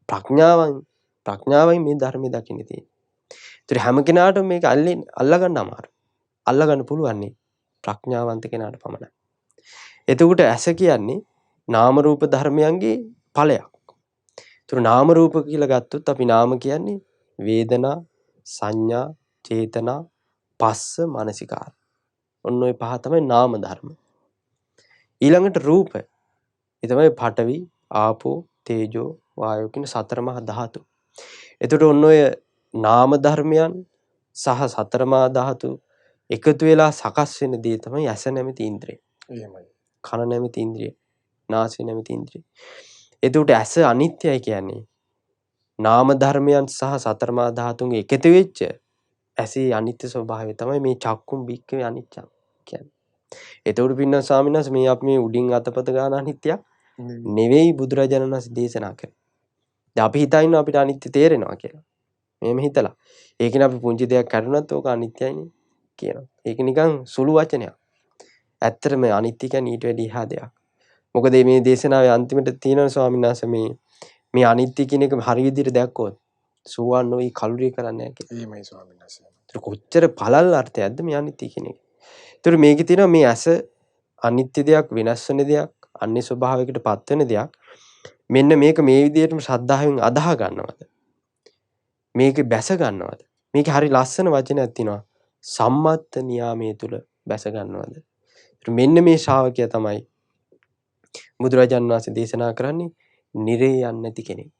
ප්‍රඥාවෙන් මේ ධර්මයේ දකින්න තියෙන්නේ. ඒතර හැම කෙනාටම මේක අල්ලගන්න අමාරුයි. අල්ලගන්න පුළුවන් ප්‍රඥාවන්ත කෙනාට පමණයි. එතකොට ඇස කියන්නේ නාම රූප ධර්මයන්ගේ ඵලයක්. ඒතර නාම රූප කියලා ගත්තොත් අපි නාම කියන්නේ වේදනා, සංඥා, චේතනා, පස්ස, මනසිකාර. ඔන්න ඔය පහ තමයි නාම ධර්ම. ඊළඟට රූප. ඒ තමයි පඨවි, ආපෝ, තේජෝ, වායෝ කියන සතර මහා ධාතු. එතකොට ඔන්න ඔය නාම ධර්මයන් සහ සතර මහා ධාතු එකතු වෙලා සකස් වෙන දේ තමයි ඇස නැමැති ඉන්ද්‍රිය. එහෙමයි. කන නැමැති ඉන්ද්‍රිය, නාසය නැමැති ඉන්ද්‍රිය. එතකොට ඇස අනිත්‍යයි කියන්නේ නාම ධර්මයන් සහ සතර මහා ධාතුන්ගේ එකතු වෙච්ච ඇසේ අනිත්‍ය ස්වභාවය තමයි මේ චක්කුම් බික්කවේ අනිච්චං කියන්නේ. එතකොට පින්න ස්වාමීන් වහන්සේ මේ අපි මේ උඩින් අතපත ගන්න අනිත්‍යයක් නෙවෙයි බුදුරජාණන් වහන්සේ දේශනා කරේ. දැන් අපි හිතනවා අපිට අනිත්‍ය තේරෙනවා කියලා. මෙහෙම හිතලා. ඒකනේ අපි පුංචි දෙයක් කරුණත් ඕක අනිත්‍යයිනේ කියනවා. ඒක නිකන් සුළු වචනයක්. ඇත්තටම අනිත්‍ය කියන්නේ ඊට වැඩි එහා දෙයක්. මොකද මේ දේශනාවේ අන්තිමට තියෙනවා ස්වාමීන් වහන්සේ මේ අනිත්‍ය කියන එක හරි විදිහට දැක්කොත් සුවන් නොවි කලුරිය කරන්නේ නැහැ කියලා. එහෙමයි ස්වාමීන් වහන්සේ. ඒක කොච්චර පළල් අර්ථයක්ද මේ අනිත්‍ය කියන එක. ඒතර මේකේ තියෙනවා මේ ඇස අනිත්‍ය දෙයක්, වෙනස් වෙන දෙයක්, අන්‍ය ස්වභාවයකට පත් වෙන දෙයක්. මෙන්න මේක මේ විදිහටම ශ්‍රද්ධාවෙන් අදාහ ගන්නවද? මේක බැස ගන්නවද? මේක හරි ලස්සන වචනයක් තියෙනවා. සම්මත්ත නියාමයේ තුල බැස ගන්නවද? මෙන්න මේ ශ්‍රාවකයා තමයි බුදුරජාණන් වහන්සේ දේශනා කරන්නේ නිරේ යන්නේ නැති කෙනෙක්.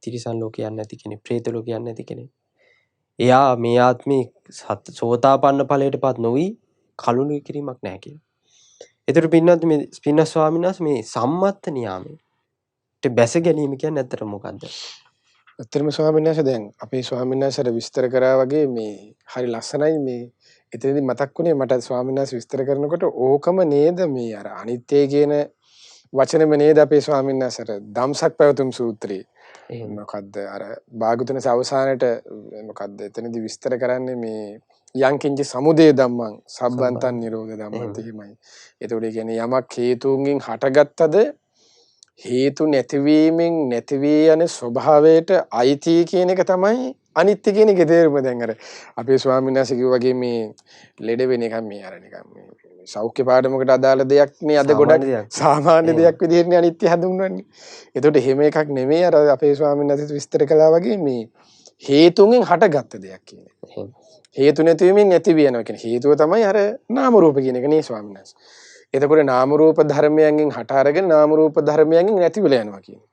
තිරිසන් ලෝකේ යන්නේ නැති කෙනෙක්, പ്രേත ලෝකේ යන්නේ නැති කෙනෙක්. එයා මේ ආත්මේ සෝතාපන්න ඵලයටපත් නොවි කලුණු කිරීමක් නැහැ කියලා. ඒතර පින්නත් මේ පින්න ස්වාමීන් වහන්සේ මේ සම්මත්ත නියාමයට බැස ගැනීම කියන්නේ ඇත්තට මොකද්ද? ඇත්තටම ස්වාමීන් වහන්සේ දැන් අපේ ස්වාමීන් වහන්සේට විස්තර කරා වගේ මේ හරි ලස්සනයි මේ එතනදී මතක් වුණේ මට ස්වාමීන් වහන්සේ විස්තර කරනකොට ඕකම නේද මේ අර අනිත්‍ය කියන වචනෙම නේද අපේ ස්වාමීන් වහන්සේට ධම්සක් පැවතුම් සූත්‍රයේ මොකද්ද අර භාගතුනස අවසානයේ මොකද්ද එතනදී විස්තර කරන්නේ මේ යංකින්ච සමුදය ධම්මං සබ්බන්තං නිරෝධ ධම්මං එහෙමයි. ඒතකොට ඒ කියන්නේ යමක් හේතුන්ගෙන් හටගත්තද හේතු නැතිවීමෙන් නැති වී යන ස්වභාවයට අයිති කියන එක තමයි අනිත්‍ය කියන එකේ තේරුම. දැන් අර අපේ ස්වාමීන් වහන්සේ කිව්වා වගේ මේ ලෙඩ වෙන එක මේ අර නිකන් මේ සෞඛ්‍ය පාඩමකට අදාළ දෙයක් නේ අද ගොඩක් සාමාන්‍ය දෙයක් විදිහට අනිත්‍ය හඳුන්වන්නේ. ඒතකොට එහෙම එකක් නෙමෙයි අර අපේ ස්වාමීන් වහන්සේ විස්තර කළා වගේ මේ හේතුන්ගෙන් හටගත්ත දෙයක් කියන්නේ. හේතු නැතිවීමෙන් නැති වෙනවා කියන්නේ හේතුව තමයි අර නාම රූප කියන එක නේ ස්වාමීන් වහන්සේ. එතකොට නාම රූප ධර්මයන්ගෙන් හට අරගෙන නාම රූප ධර්මයන්ගෙන් නැති වෙලා යනවා කියන එක.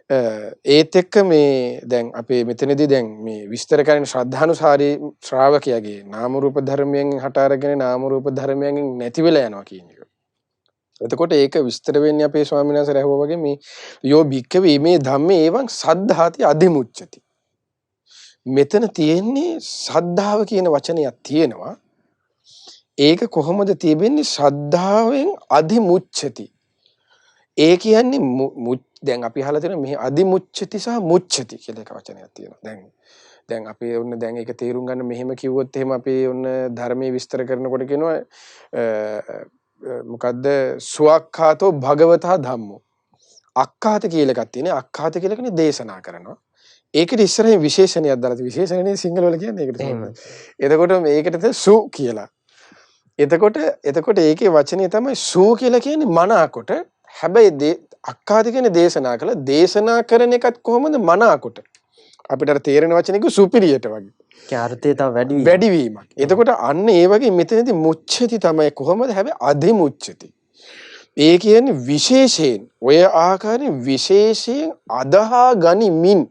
ඒත් එක්ක මේ දැන් අපේ මෙතනදී දැන් මේ විස්තර කරන ශ්‍රද්ධානුසාරී ශ්‍රාවකයාගේ නාම රූප ධර්මයෙන් හට අරගෙන නාම රූප ධර්මයෙන් නැති වෙලා යනවා කියන එක. එතකොට ඒක විස්තර වෙන්නේ අපේ ස්වාමීන් වහන්සේ රැහුවා වගේ මේ යෝ භික්ඛවේ මේ ධම්මේ එවං සද්ධාති අධිමුච්ඡති. මෙතන තියෙන්නේ සද්ධාව කියන වචනයක් තියෙනවා. ඒක කොහොමද තිබෙන්නේ? ශ්‍රද්ධාවෙන් අධිමුච්ඡති. ඒ කියන්නේ දැන් අපි අහලා තියෙන මේ අධිමුච්ඡති සහ මුච්ඡති කියලා එක වචනයක් තියෙනවා. දැන් අපි ඔන්න දැන් ඒක තේරුම් ගන්න මෙහෙම කිව්වොත් එහෙම අපි ඔන්න ධර්මයේ විස්තර කරනකොට කියනවා මොකද්ද සුවක්ඛාතෝ භගවතා ධම්මෝ. අක්ඛාත කියලා එකක් තියෙනවා. අක්ඛාත කියලා කියන්නේ දේශනා කරනවා. ඒකට ඉස්සරහින් විශේෂණයක් දාලා තියෙනවා. විශේෂණනේ සිංහල වල කියන්නේ ඒකට තමයි. එතකොට මේකට සු කියලා. එතකොට ඒකේ වචනේ තමයි සු කියලා කියන්නේ මනාකොට. හැබැයි අක්ඛාත කියන්නේ දේශනා කළා. දේශනා කරන එකත් කොහොමද මනාකොට. අපිට අර තේරෙන වචනේ කිව්ව සුපිරියට වගේ. ඒ අර්ථය තව වැඩිවීමක්. එතකොට අන්න ඒ වගේ මෙතනදී මුච්ඡති තමයි කොහොමද? හැබැයි අධිමුච්ඡති. ඒ කියන්නේ විශේෂයෙන් ඔය ආකාරයෙන් විශේෂයෙන් අදහා ගනිමින්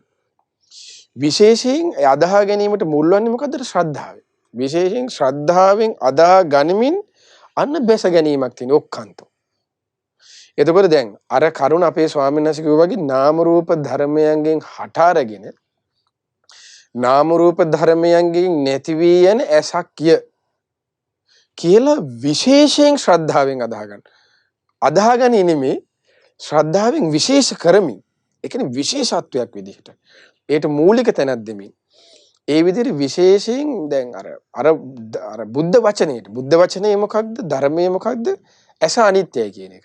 විශේෂයෙන් අදහා ගැනීමට මුල් වන්නේ මොකද්ද? ශ්‍රද්ධාවෙන්. විශේෂයෙන් ශ්‍රද්ධාවෙන් අදහා ගනිමින් අන්න බැස ගැනීමක් තියෙන ඔක්කාන්තෝ. එතකොට දැන් අර කරුණ අපේ ස්වාමීන් වහන්සේ කිව්වා වගේ නාම රූප ධර්මයන්ගෙන් හට අරගෙන නාම රූප ධර්මයන්ගෙන් නැති වී යන ඇසක්ය කියලා විශේෂයෙන් ශ්‍රද්ධාවෙන් අදහා ගන්න. අදහාගන්නේ නෙමෙයි ශ්‍රද්ධාවෙන් විශේෂ කරමින්. ඒ කියන්නේ විශේෂත්වයක් විදිහට. ඒට මූලික තැනක් දෙමින්. ඒ විදිහට විශේෂයෙන් දැන් අර බුද්ධ වචනේ මොකක්ද? ධර්මයේ මොකක්ද? ඇස අනිත්‍යයි කියන එක.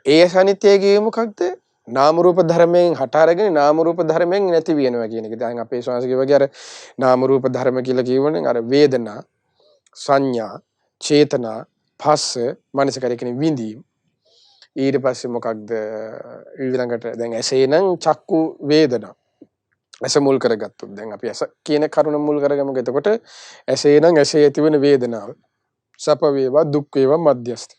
ඒ ඇස අනිත්‍යයි කියේ මොකක්ද? නාම රූප ධර්මයෙන් හට අරගෙන නාම රූප ධර්මයෙන් නැති වෙනවා කියන එක. දැන් අපේ ශ්වාසකේ වගේ අර නාම රූප ධර්ම කියලා කියවනේ අර වේදනා, සංඥා, චේතනා, පස්ස, මනසකාරය කියන විඳීම්. ඊට පස්සේ මොකක්ද ඊළඟට දැන් ඇසේ නම් චක්කු වේදනා. ඇස මුල් කරගත්තොත් දැන් අපි ඇස කියන කරුණ මුල් කරගමු. එතකොට ඇසේ නම් ඇසේ ඇතිවෙන වේදනාව. සැප වේවා දුක් වේවා මධ්‍යස්ථ.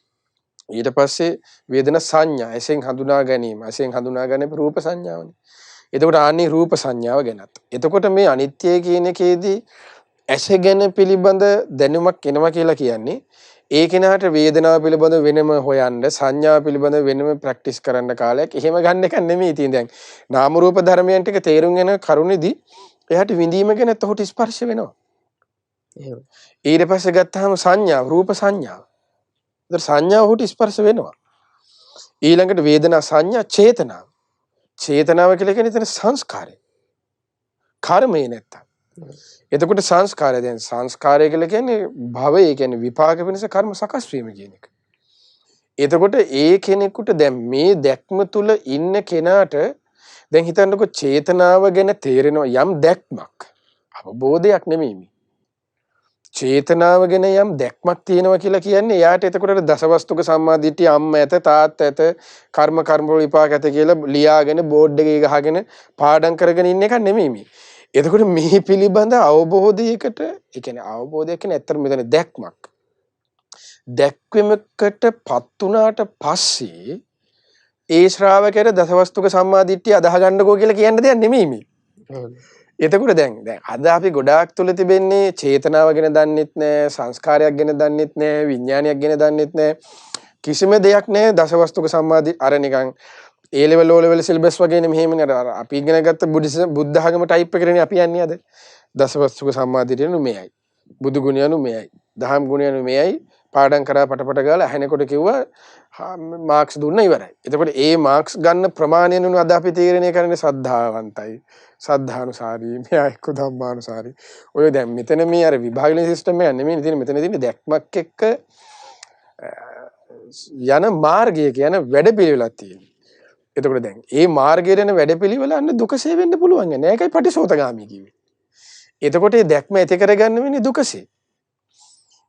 ඊට පස්සේ වේදනා සංඥා ඇසෙන් හඳුනා ගැනීම. ඇසෙන් හඳුනාගන්නේ රූප සංඥාවනේ. එතකොට ආන්නේ රූප සංඥාව ගැනත්. එතකොට මේ අනිත්‍ය කියන එකේදී ඇස ගැන පිළිබඳ දැනුමක් එනවා කියලා කියන්නේ ඒ කෙනාට වේදනාව පිළිබඳ වෙනම හොයන්න සංඥා පිළිබඳ වෙනම ප්‍රැක්ටිස් කරන්න කාලයක් එහෙම ගන්න එක නෙමෙයි. ඉතින් දැන් නාම රූප ධර්මයන් ටික තේරුම් යන කරුණේදී එයාට විඳීම ගැන තොහොට ස්පර්ශ වෙනවා. එහෙම. ඊට පස්සේ ගත්තාම සංඥා රූප සංඥාව. ඒතර සංඥාව උට ස්පර්ශ වෙනවා. ඊළඟට වේදනා සංඥා චේතනාව. චේතනාව කියලා කියන්නේ එතන සංස්කාරය. කර්මය නැත්තම්. එතකොට සංස්කාරය දැන් සංස්කාරය කියලා කියන්නේ භවය කියන්නේ විපාක වෙනස කර්ම සකස් වීම කියන එක. එතකොට ඒ කෙනෙකුට දැන් මේ දැක්ම තුල ඉන්න කෙනාට දැන් හිතන්නකො චේතනාව ගැන තේරෙනවා යම් දැක්මක්. අවබෝධයක් නෙමෙයි මේ. චේතනාව ගැන යම් දැක්මක් තියෙනවා කියලා කියන්නේ එයාට එතකොට දසවස්තුක සම්මාදිට්ඨිය අම්ම ඇත තාත්ත ඇත කර්ම විපාක ඇත කියලා ලියාගෙන බෝඩ් එකේ ගහගෙන පාඩම් කරගෙන ඉන්න එක නෙමෙයි මේ. එතකොට මේ පිළිබඳ අවබෝධයකට ඒ කියන්නේ අවබෝධයක් කියන්නේ ඇත්තට මෙතන දැක්මක්. දැක්වීමකට පත් වුණාට පස්සේ ඒ ශ්‍රාවකයාට දසවස්තුක සම්මාදිට්ඨිය අදාහ ගන්නකෝ කියලා කියන්න දෙයක් නෙමෙයි මේ. එතකොට දැන් අද අපි ගොඩාක් තුල තිබෙන්නේ චේතනාව ගැන දන්නෙත් නෑ සංස්කාරයක් ගැන දන්නෙත් නෑ විඥානයක් ගැන දන්නෙත් නෑ කිසිම දෙයක් නෑ දසවස්තුක සම්මාදි අර නිකන් A level O level syllabus වගේනේ මෙහෙමනේ අර අපි ඉගෙන ගත්ත බුද්ධ ආගම ටයිප් එකේනේ අපි යන්නේ අද දසවස්තුක සම්මාදිටියනු මෙයයි බුදු ගුණයනු මෙයයි දහම් ගුණයනු මෙයයි පාඩම් කරා පටපට ගාලා ඇහෙනකොට කිව්වා මාක්ස් දුන්න ඉවරයි. එතකොට ඒ මාක්ස් ගන්න ප්‍රමාණයනුනේ අද අපි තීරණය කරන්නේ සද්ධාවන්තයි සද්ධානුසාරී මෙයා එක්ක ධම්මානුසාරී. ඔය දැන් මෙතන මේ අර විභාගලින් සිස්ටම් එක නෙමෙයි තියෙන්නේ මෙතන තියෙන්නේ දැක්මක් එක්ක යන මාර්ගය කියන වැඩපිළිවෙලක් තියෙනවා. එතකොට දැන් මේ මාර්ගයේ යන වැඩපිළිවෙල අන්න දුකසේ වෙන්න පුළුවන් නෑ. ඒකයි පටිසෝතගාමී කිව්වේ. එතකොට මේ දැක්ම ඇති කරගන්න වෙන්නේ දුකසේ.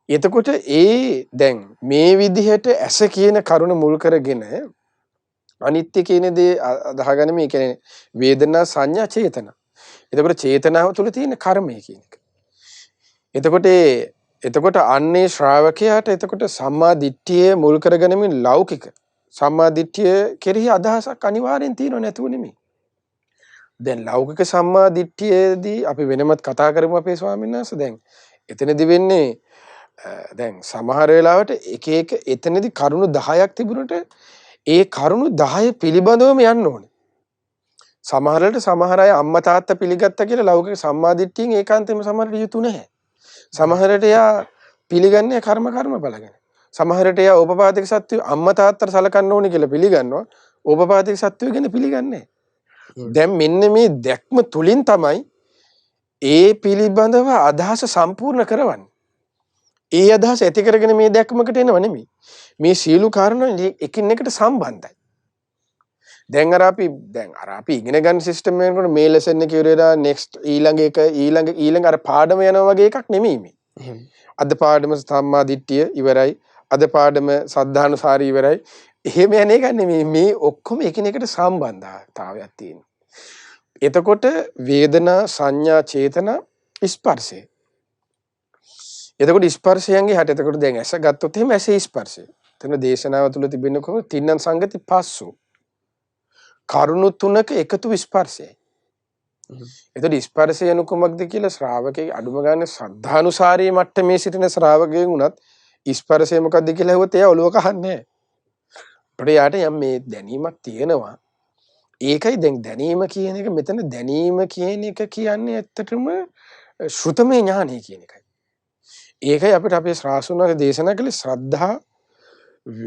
එතකොට දැන් මේ විදිහට ඇස කියන කරුණ මුල් කරගෙන අනිත්‍ය කියන දේ අදහගෙන මේ කියන්නේ වේදනා සංඥා චේතනා. එතකොට චේතනාව තුළ තියෙන කර්මය කියන එක. එතකොට අන්නේ ශ්‍රාවකයාට එතකොට සම්මා දිට්ඨිය මුල් කරගෙනමින් ලෞකික සම්මා දිට්ඨිය කෙරෙහි අදහසක් අනිවාර්යෙන් තියෙනව නැතුව නෙමෙයි. දැන් ලෞකික සම්මා දිට්ඨියේදී අපි වෙනමත් කතා කරමු අපේ ස්වාමීන් වහන්සේ. දැන් එතනදි වෙන්නේ දැන් සමහර වෙලාවට එක එක එතනදි කරුණු 10ක් තිබුණට ඒ කරුණු 10 පිළිබඳවම යන්න ඕනේ. සමහරවිට සමහර අය අම්මා තාත්තා පිළිගත්තා කියලා ලෞකික සම්මාදිට්ඨියෙන් ඒකාන්තයෙන්ම සමහරට යුතු නැහැ. සමහරට එයා පිළිගන්නේ කර්මඵල ගැන. සමහරට එයා ඕපපාතික සත්‍ය අම්මා තාත්තට සලකන්න ඕනේ කියලා පිළිගන්නවා. ඕපපාතික සත්‍ය ගැන පිළිගන්නේ නැහැ. දැන් මෙන්න මේ දැක්ම තුලින් තමයි ඒ පිළිබඳව අදහස සම්පූර්ණ කරවන්නේ. ඒ අදහස ඇති කරගෙන මේ දැක්මකට එනව නෙමෙයි. මේ සීළු කාරණා එකින් එකට සම්බන්ධයි. දැන් අර අපි ඉගෙන ගන්න සිස්ටම් එකකට මේ ලෙසන් එක ඉවරලා නෙක්ස්ට් ඊළඟ අර පාඩම යනවා වගේ එකක් නෙමෙයි මේ. අද පාඩම සම්මා දිට්ඨිය ඉවරයි. අද පාඩම සද්ධානුසාරී ඉවරයි. එහෙම යන එක නෙමෙයි. මේ ඔක්කොම එකිනෙකට සම්බන්ධතාවයක් තියෙනවා. එතකොට වේදනා සංඥා චේතනා ස්පර්ශය. එතකොට ස්පර්ශයන්ගේ හැට එතකොට දැන් ඇස ගත්තොත් එහෙම ඇසේ ස්පර්ශය. එතන දේශනාව තුල තිබෙන කොහොම තින්නන් සංගති පස්සු. කරුණු තුනක එකතු ස්පර්ශයයි. එතකොට ස්පර්ශය යනු කුමක්ද කියලා ශ්‍රාවකේ අඩුම ගන්න ශ්‍රද්ධානුසාරී මට්ටමේ සිටින ශ්‍රාවකයෙක් වුණත් ස්පර්ශය මොකක්ද කියලා හෙව්වොත් එයා ඔලුව කහන්නේ නැහැ. අපිට යාට යම් මේ දැනීමක් තියෙනවා. ඒකයි දැන් දැනීම කියන එක මෙතන දැනීම කියන එක කියන්නේ ඇත්තටම ශ්‍රුතමේ ඥානය කියන එකයි. ඒකයි අපිට අපේ ශ්‍රාසුණාගේ දේශනා කළේ ශ්‍රද්ධා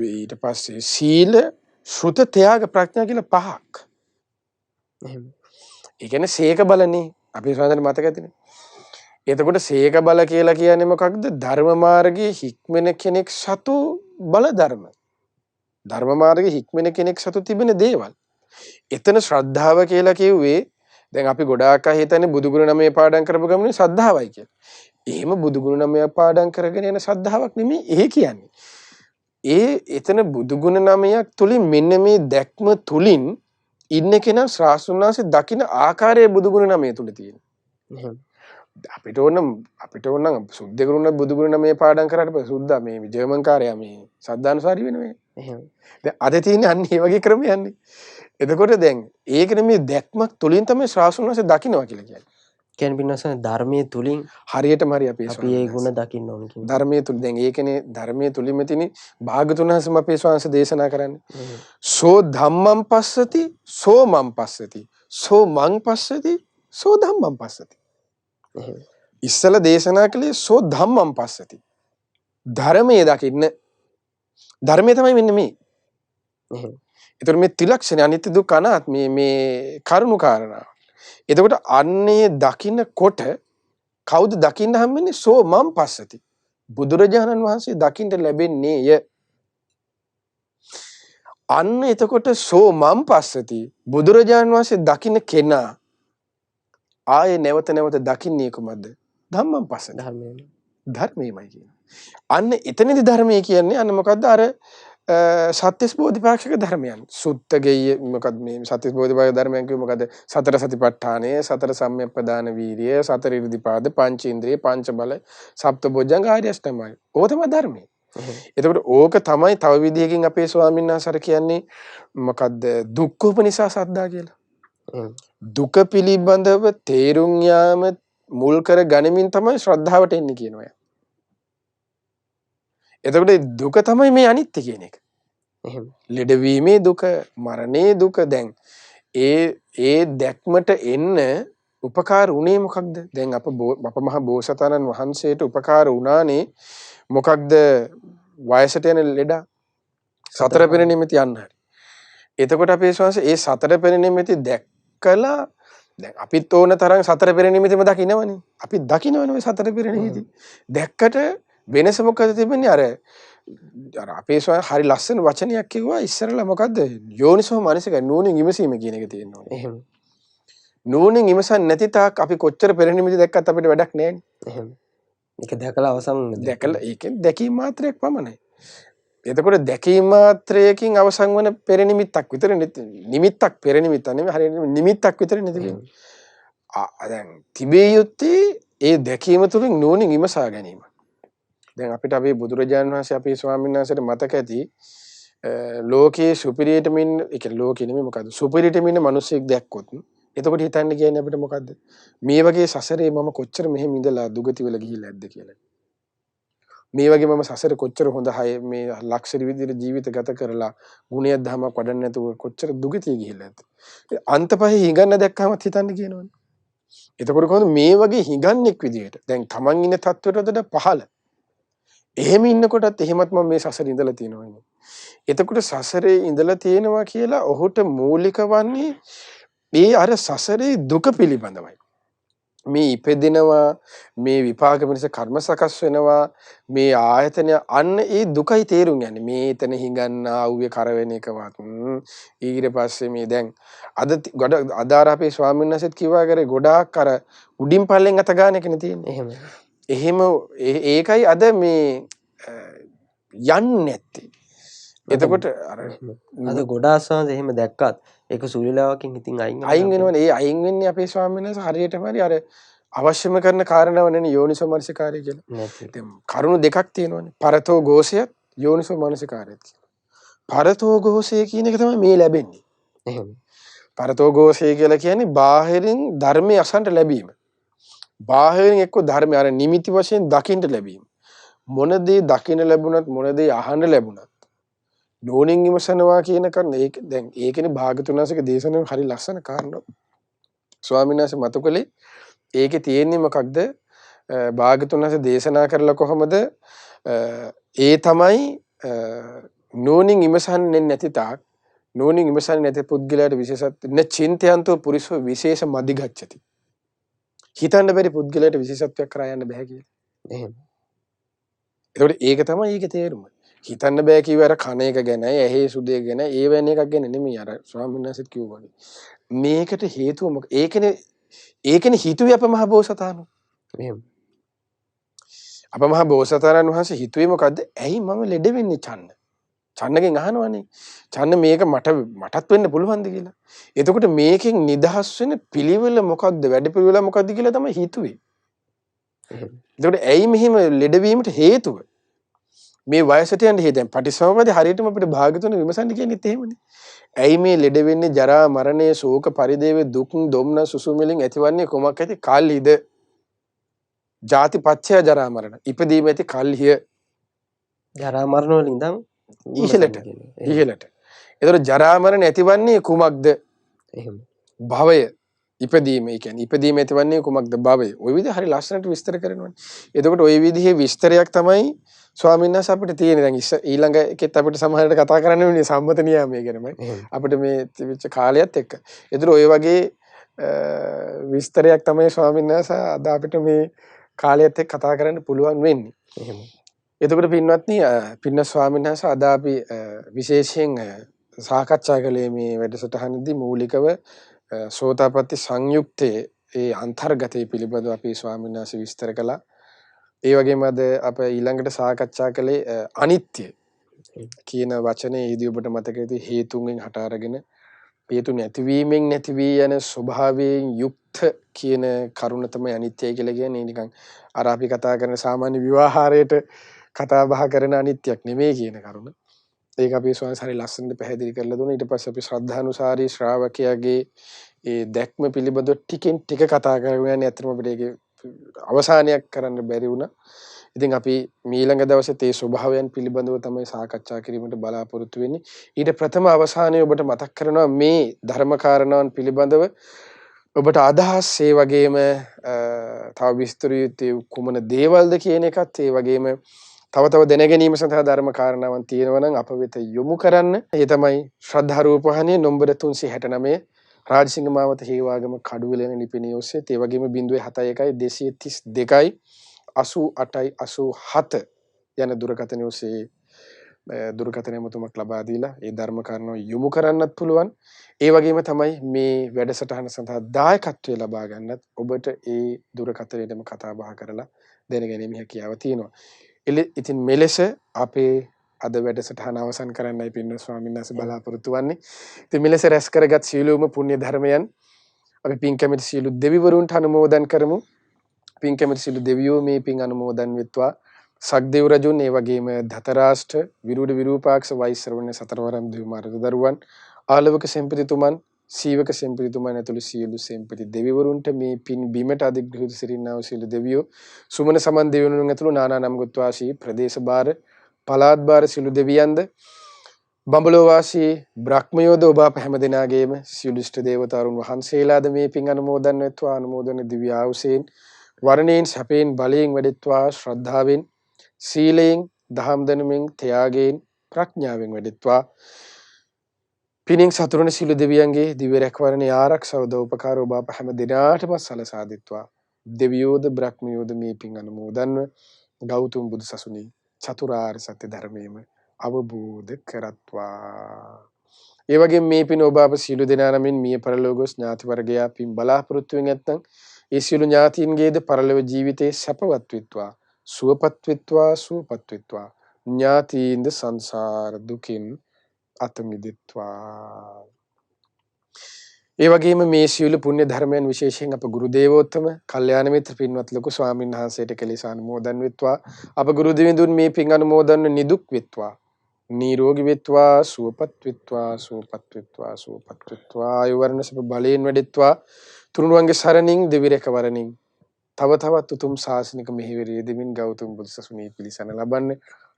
ඊට පස්සේ සීල ශ්‍රුත ත්‍යාග ප්‍රඥා කියලා පහක්. එහෙම. ඒ කියන්නේ සීක බලනේ අපේ ශ්‍රාවකයන්ට මතක ඇතිනේ. එතකොට සීක බල කියලා කියන්නේ මොකක්ද? ධර්ම මාර්ගයේ හික්මන කෙනෙක් සතු බල ධර්ම. ධර්ම මාර්ගයේ හික්මන කෙනෙක් සතු තිබෙන දේවල්. එතන ශ්‍රද්ධාව කියලා කිව්වේ දැන් අපි ගොඩාක් අය හිතන්නේ බුදුගුණ නමේ පාඩම් කරපු ගමනේ ශ්‍රද්ධාවයි කියලා. එහෙම බුදුගුණ නමේ පාඩම් කරගෙන යන ශ්‍රද්ධාවක් නෙමෙයි එහෙ කියන්නේ. එතන බුදුගුණ නමයක් තුලින් මෙන්න මේ දැක්ම තුලින් ඉන්න කෙනා ශ්‍රාසුන්නාසේ දකින ආකාරයේ බුදුගුණ නමේ තුල තියෙනවා. අපිට ඕන සුද්ධ කරුණ බුදුගුණ නමේ පාඩම් කරාට පස්සේ සුද්ධා මේ ජර්මන් කාර්යය මේ සද්ධානුසාරී වෙන්නේ. එහෙම. දැන් අද තියෙන්නේ අන්න ඒ වගේ ක්‍රමයක් යන්නේ. එතකොට දැන් ඒකනේ මේ දැක්මක් තුලින් තමයි ශ්‍රාසුන්නාසේ දකින්නවා කියලා කියන්නේ. කියන්නේ පින්නසන ධර්මයේ තුලින් හරියටම හරි අපි ඒ ගුණ දකින්න ඕන කියන්නේ. ධර්මයේ තුල දැන් ඒකනේ ධර්මයේ තුලින්ම තියෙන භාගතුන්හසම අපේ ස්වාමීන් දේශනා කරන්නේ. සෝ ධම්මං පස්සති සෝ මං පස්සති සෝ මං පස්සති සෝ ධම්මං පස්සති. ඉස්සල දේශනා කළේ සෝ ධම්මං පස්සති. ධර්මයේ දකින්න. ධර්මයේ තමයි මෙන්න මේ. එතකොට මේ ත්‍රිලක්ෂණ අනිත්‍ය දුක්ඛ අනාත්ම මේ කරුණු කාරණා. එතකොට අන්නේ දකින්නකොට කවුද දකින්න හම්බෙන්නේ? සෝ මං පස්සති. බුදුරජාණන් වහන්සේ දකින්න ලැබෙන්නේය. අන්න එතකොට සෝ මං පස්සති. බුදුරජාණන් වහන්සේ දකින්න කෙනා ආයේ නැවත නැවත දකින්නේ කොහොමද? ධම්මං පස්සති. ධර්මයමයි කියන්නේ. අන්න එතනදී ධර්මය කියන්නේ අන්න මොකද්ද? අර සත්‍යස් බෝධිපාක්ෂික ධර්මයන්. සුත්තගෙය මොකද්ද මේ සත්‍යස් බෝධිපාක්ෂික ධර්මයන් කිව්ව මොකද්ද? සතර සතිපට්ඨානය, සතර සම්‍යක් ප්‍රදාන වීර්යය, සතර ඉරිදිපාද, පංච ඉන්ද්‍රිය, පංච බල, සප්ත බොජ්ජංග ආර්ය අෂ්ටමයි. ඕක තමයි ධර්මය. එතකොට ඕක තමයි තව විදිහකින් අපේ ස්වාමීන් වහන්සේ කියන්නේ මොකද්ද? දුක්ඛෝපනිසා සද්දා කියලා. දුක පිළිබඳව තේරුම් යාම මුල් කර ගනිමින් තමයි ශ්‍රද්ධාවට එන්නේ කියනවා. එතකොට දුක තමයි මේ අනිත්‍ය කියන එක. එහෙම. ලෙඩවීමේ දුක, මරණේ දුක දැන් ඒ දැක්මට එන්න උපකාර උනේ මොකක්ද? දැන් අප මහ බෝසතාණන් වහන්සේට උපකාර වුණානේ මොකක්ද? වයසට යන ලෙඩා සතර පෙර නිමිති යන්න හරි. එතකොට අපේ ශ්වාස ඒ සතර පෙර නිමිති දැක්කලා දැන් අපිත් ඕන තරම් සතර පෙර නිමිතිම දකින්නවනේ. අපි දකින්නවනේ සතර පෙර නිමිති. දැක්කට වෙනස මොකද තිබෙන්නේ? අර අපේ ස්වාමීන් හරි ලස්සන වචනයක් කිව්වා ඉස්සරලා මොකද්ද? යෝනිසෝ මනසික නූණින් ඉමසීම කියන එක තියෙනවා. එහෙම. නූණින් ඉමසන් නැති තාක් අපි කොච්චර පෙරනිමිති දැක්කත් අපිට වැඩක් නැහැ. එහෙම. ඒක දැකලා අවසන් දැකලා ඒකෙන් දැකීම මාත්‍රයක් පමණයි. එතකොට දැකීම මාත්‍රයකින් අවසන් වන පෙරනිමිත්තක් විතර නිමිත්තක් පෙරනිමිත්ත නෙමෙයි හරියට නිමිත්තක් විතර නෙති. දැන් තිබේ යුත්තේ ඒ දැකීම තුළින් නූණින් ඉමසා ගැනීම. දැන් අපිට අපේ බුදුරජාණන් වහන්සේ අපේ ස්වාමීන් වහන්සේට මතක ඇති ලෝකයේ සුපිරියටම ඉන්න ඒ කියන්නේ ලෝකෙ නෙමෙයි මොකද්ද සුපිරියටම ඉන්න මිනිස්සෙක් දැක්කොත් එතකොට හිතන්න කියන්නේ අපිට මොකද්ද? මේ වගේ සසරේ මම කොච්චර මෙහෙම ඉඳලා දුගති වල ගිහිල්ලා ඇද්ද කියලා. මේ වගේ මම සසර කොච්චර හොඳ මේ ලක්ෂරි විදිහට ජීවිත ගත කරලා ගුණයක් ධමයක් වඩන්න නැතුව කොච්චර දුගතිය ගිහිල්ලා ඇද්ද. අන්තපහේ හිඟන්න දැක්කමත් හිතන්න කියනවනේ. එතකොට කොහොමද මේ වගේ හිඟන්නෙක් විදිහට දැන් Taman ඉන්න තත්ත්වයට වඩා පහළ. එහෙම ඉන්නකොටත් එහෙමත් මම මේ සසරේ ඉඳලා තියෙනවා. එතකොට සසරේ ඉඳලා තියෙනවා කියලා ඔහුට මූලික වන්නේ මේ අර සසරේ දුක පිළිබඳවයි. මේ ඉපදිනවා මේ විපාක මිනිස කර්ම සකස් වෙනවා මේ ආයතනය අන්න ඒ දුකයි තේරුම් යන්නේ. මේ එතන හිඟන්න ආව්වේ කරවෙන එකවත් ඊට පස්සේ මේ දැන් අද අපේ ස්වාමීන් වහන්සේත් කිව්වා කරේ ගොඩාක් අර උඩින් පල්ලෙන් අත ගන්න එකනේ තියෙන්නේ. එහෙම ඒකයි අද මේ යන්නේ නැත්තේ. එතකොට අර අද ගොඩාක් සංස එහෙම දැක්කත් ඒක සුලිලාවකින් ඉතින් අයින් වෙනවනේ. ඒ අයින් වෙන්නේ අපේ ස්වාමීන් වහන්සේ හරියටම හරි අර අවශ්‍යම කරන කාරණාව නෙනේ යෝනිසෝ මනසිකාරය කියලා. ඉතින් කරුණු දෙකක් තියෙනවානේ. පරතෝ ഘോഷයත් යෝනිසෝ මනසිකාරයත් කියලා. පරතෝ ഘോഷය කියන එක තමයි මේ ලැබෙන්නේ. එහෙම. පරතෝ ഘോഷය කියලා කියන්නේ බාහිරින් ධර්මයේ අසන්ට ලැබීම. බාහිරින් එක්ක ධර්මය අර නිමිති වශයෙන් දකින්න ලැබීම. මොන දේ දකින්න ලැබුණත් මොන දේ අහන්න ලැබුණත් නෝනින් විමසනවා කියන කන්න ඒක දැන් ඒකනේ භාගතුන් වහන්සේගේ දේශනාවේ හරි ලස්සන කාරණා. ස්වාමීන් වහන්සේ මතු කළේ ඒකේ තියෙන්නේ මොකක්ද? භාගතුන් වහන්සේ දේශනා කරලා කොහොමද? ඒ තමයි නෝනින් විමසන්නේ නැති තාක් නෝනින් විමසන්නේ නැති පුද්ගලයාට විශේෂත්ව න චින්තයන්තෝ පුරිසෝ විශේෂ මදිගච්ඡති. හිතන්න බැරි පුද්ගලයාට විශේෂත්වයක් කරා යන්න බෑ කියලා. එහෙම. ඒකට ඒක තමයි ඒකේ තේරුම. හිතන්න බෑ කිව්ව අර කණ එක ගැන ඇහි සුදේ ගැන ඒ වෙන එකක් ගැන නෙමෙයි අර ස්වාමීන් වහන්සේත් කිව්වා වගේ. මේකට හේතුව මොකද? ඒකනේ හිතුවේ අපමහ බෝසතාණන්. එහෙම. අපමහ බෝසතාණන් වහන්සේ හිතුවේ මොකද්ද? ඇයි මම ලෙඩ වෙන්නේ චන්න? චන්නගෙන් අහනවනේ. චන්න මේක මටත් වෙන්න පුළුවන්ද කියලා. එතකොට මේකෙන් නිදහස් වෙන පිළිවෙල මොකද්ද? වැඩ පිළිවෙල මොකද්ද කියලා තමයි හිතුවේ. එතකොට ඇයි මෙහෙම ලෙඩවීමට හේතුව? මේ වයසට යන හේතෙන් පටිසමුප්පාදේ හරියටම අපිට භාගතුන විමසන්න කියන්නේත් එහෙමනේ. ඇයි මේ ලෙඩ වෙන්නේ ජරා මරණය ශෝක පරිදේව දුක් දුම්න සුසුමිලින් ඇතිවන්නේ කොමක් ඇති කල්හිද? ජාති පච්චය ජරා මරණ. ඉපදීම ඇති කල්හිය. ජරා මරණ වලින් ඉඳන් ඉහළට. ඒතර ජරා මරණ ඇතිවන්නේ කුමක්ද? එහෙම. භවය. ඉපදීම. ඒ කියන්නේ ඉපදීම ඇතිවන්නේ කුමක්ද? භවය. ওই විදිහ හරි ලස්සනට විස්තර කරනවානේ. එතකොට ওই විදිහේ විස්තරයක් තමයි ස්වාමීන් වහන්සේ අපිට තියෙන දැන් ඊළඟ එකෙත් අපිට සමහරවිට කතා කරන්න වෙන්නේ සම්මත නියාමයේ ගැනමයි අපිට මේ තිබිච්ච කාලයත් එක්ක. ඒතර ඔය වගේ විස්තරයක් තමයි ස්වාමීන් වහන්සේ අද අපිට මේ කාලයත් එක්ක කතා කරන්න පුළුවන් වෙන්නේ. එහෙම. එතකොට පින්වත්නි පින්න ස්වාමීන් වහන්සේ අද අපි විශේෂයෙන් සාකච්ඡා කළේ මේ වැඩසටහනේදී මූලිකව සෝතාපට්ටි සංයුක්තයේ ඒ අන්තර්ගතය පිළිබඳව අපි ස්වාමීන් වහන්සේ විස්තර කළා. ඒ වගේම අද අප ඊළඟට සාකච්ඡා කළේ අනිත්‍ය කියන වචනේ ඊදී ඔබට මතක ඇති හේතුන්ගෙන් හට අරගෙන හේතු නැතිවීමෙන් නැති වී යන ස්වභාවයෙන් යුක්ත කියන කරුණ තමයි අනිත්‍යයි කියලා කියන්නේ. නිකන් අර අපි කතා කරන සාමාන්‍ය විවාහාරයට කතා බහ කරන අනිත්‍යක් නෙමෙයි කියන කරුණ. ඒක අපි ස්වාමීන් හරි ලස්සනට පැහැදිලි කරලා දුන්නා. ඊට පස්සේ අපි ශ්‍රද්ධානුසාරී ශ්‍රාවකයාගේ ඒ දැක්ම පිළිබඳව ටිකෙන් ටික කතා කරගෙන යන්නේ. අතරම අපිට ඒකේ අවසානයක් කරන්න බැරි වුණා. ඉතින් අපි ඊළඟ දවසේ තේ ස්වභාවයන් පිළිබඳව තමයි සාකච්ඡා කිරීමට බලාපොරොත්තු වෙන්නේ. ඊට ප්‍රථම අවසානයේ ඔබට මතක් කරනවා මේ ධර්ම කාරණාවන් පිළිබඳව ඔබට අදහස් ඒ වගේම තව විස්තර යුත්තේ කුමන දේවල්ද කියන එකත් ඒ වගේම තව දැන ගැනීම සඳහා ධර්ම කාරණාවන් තියෙනවා නම් අප වෙත යොමු කරන්න. ඒ තමයි ශ්‍රද්ධා රූපවාහිනිය නම්බර 369 රාජසිංහ මාවත හේවාගම කඩුවෙලන ලිපිණිය ඔස්සේ ඒ වගේම 071 232 88යි 87 යන දුරකථනය ඔස්සේ දුරකථන ඇමතුමක් ලබා දීලා ඒ ධර්ම කාරණා යොමු කරන්නත් පුළුවන්. ඒ වගේම තමයි මේ වැඩසටහන සඳහා දායකත්වය ලබා ගන්නත් ඔබට ඒ දුරකථනයේදම කතා බහ කරලා දැනගැනීමේ හැකියාව තියෙනවා. ඉතින් මෙලෙස අපේ අද වැඩසටහන අවසන් කරන්නයි පින්න ස්වාමීන් වහන්සේ බලාපොරොත්තු වෙන්නේ. ඉතින් මෙලෙස රැස් කරගත් සීලෝම පුණ්‍ය ධර්මයන් අපි පින් කැමති සීලු දෙවිවරුන්ට අනුමෝදන් කරමු. පින් කැමති සීලු දෙවියෝ මේ පින් අනුමෝදන් වෙත්වා. සක්දේව රජුන් ඒ වගේම ධතරාෂ්ඨ විරුඩ විරූපාක්ෂ වෛශ්‍රවණ සතරවරම් දෙව් මාර්ග දරුවන් ආලවක සෙම්පතිතුමන් සීවක සෙන්පතිතුමන් ඇතුළු සියලු සෙන්පති දෙවිවරුන්ට මේ පින් බිමට අධිග්‍රහිත සිටින්නා වූ සියලු දෙවියෝ සුමන සමන් දෙවිවරුන් ඇතුළු නානා නම් ගොත් වාසී ප්‍රදේශ භාර පළාත් භාර සියලු දෙවියන්ද බඹලෝ වාසී බ්‍රහ්මයෝද ඔබ අප හැම දෙනාගේම සියලු ඉෂ්ට දේවතාවුන් වහන්සේලාද මේ පින් අනුමෝදන් වෙත්වා අනුමෝදන දිව්‍ය ආයුෂයෙන් වරණයෙන් සැපයෙන් බලයෙන් වැඩෙත්වා ශ්‍රද්ධාවෙන් සීලයෙන් දහම් දනමින් ත්‍යාගයෙන් ප්‍රඥාවෙන් වැඩෙත්වා පිනින් සතුරුණ සිළු දෙවියන්ගේ දිව්‍ය රැකවරණේ ආරක්ෂාව උපකාර ඔබ අප හැම දිනාටම සලසා දෙත්වා දෙවියෝද බ්‍රහ්මයෝද මේ පින් අනුමෝදන්ව ගෞතම බුදු සසුනේ චතුරාර්ය සත්‍ය ධර්මයේම අවබෝධ කරත්වා ඒ වගේම මේ පින ඔබ අප සියලු දෙනා නමින් මිය පරලෝකස් ඥාති වර්ගයා පින් බලාපොරොත්තු වෙන නැත්නම් ඒ සියලු ඥාතීන්ගේද පරලොව ජීවිතේ සැපවත් වෙත්වා සුවපත් වෙත්වා සුවපත් වෙත්වා ඥාතීන්ද සංසාර දුකින් අත මිදෙත්වා ඒ වගේම මේ සියලු පුණ්‍ය ධර්මයන් විශේෂයෙන් අප ගුරු දේවෝත්තම කල්යාණ මිත්‍ර පින්වත් ලොකු ස්වාමීන් වහන්සේට කෙලෙස අනුමෝදන් වෙත්වා අප ගුරු දෙවිඳුන් මේ පින් අනුමෝදන් නිදුක් වෙත්වා නිරෝගී වෙත්වා සුවපත් වෙත්වා සුවපත් වෙත්වා සුවපත් වෙත්වා ආයු වර්ණ සප බලයෙන් වැඩෙත්වා තුනුරුවන්ගේ සරණින් දෙවි රැකවරණින් තව තවත් උතුම් ශාසනික මෙහෙවරේ දෙමින් ගෞතම බුදු සසුනේ පිළිසන ලබන්න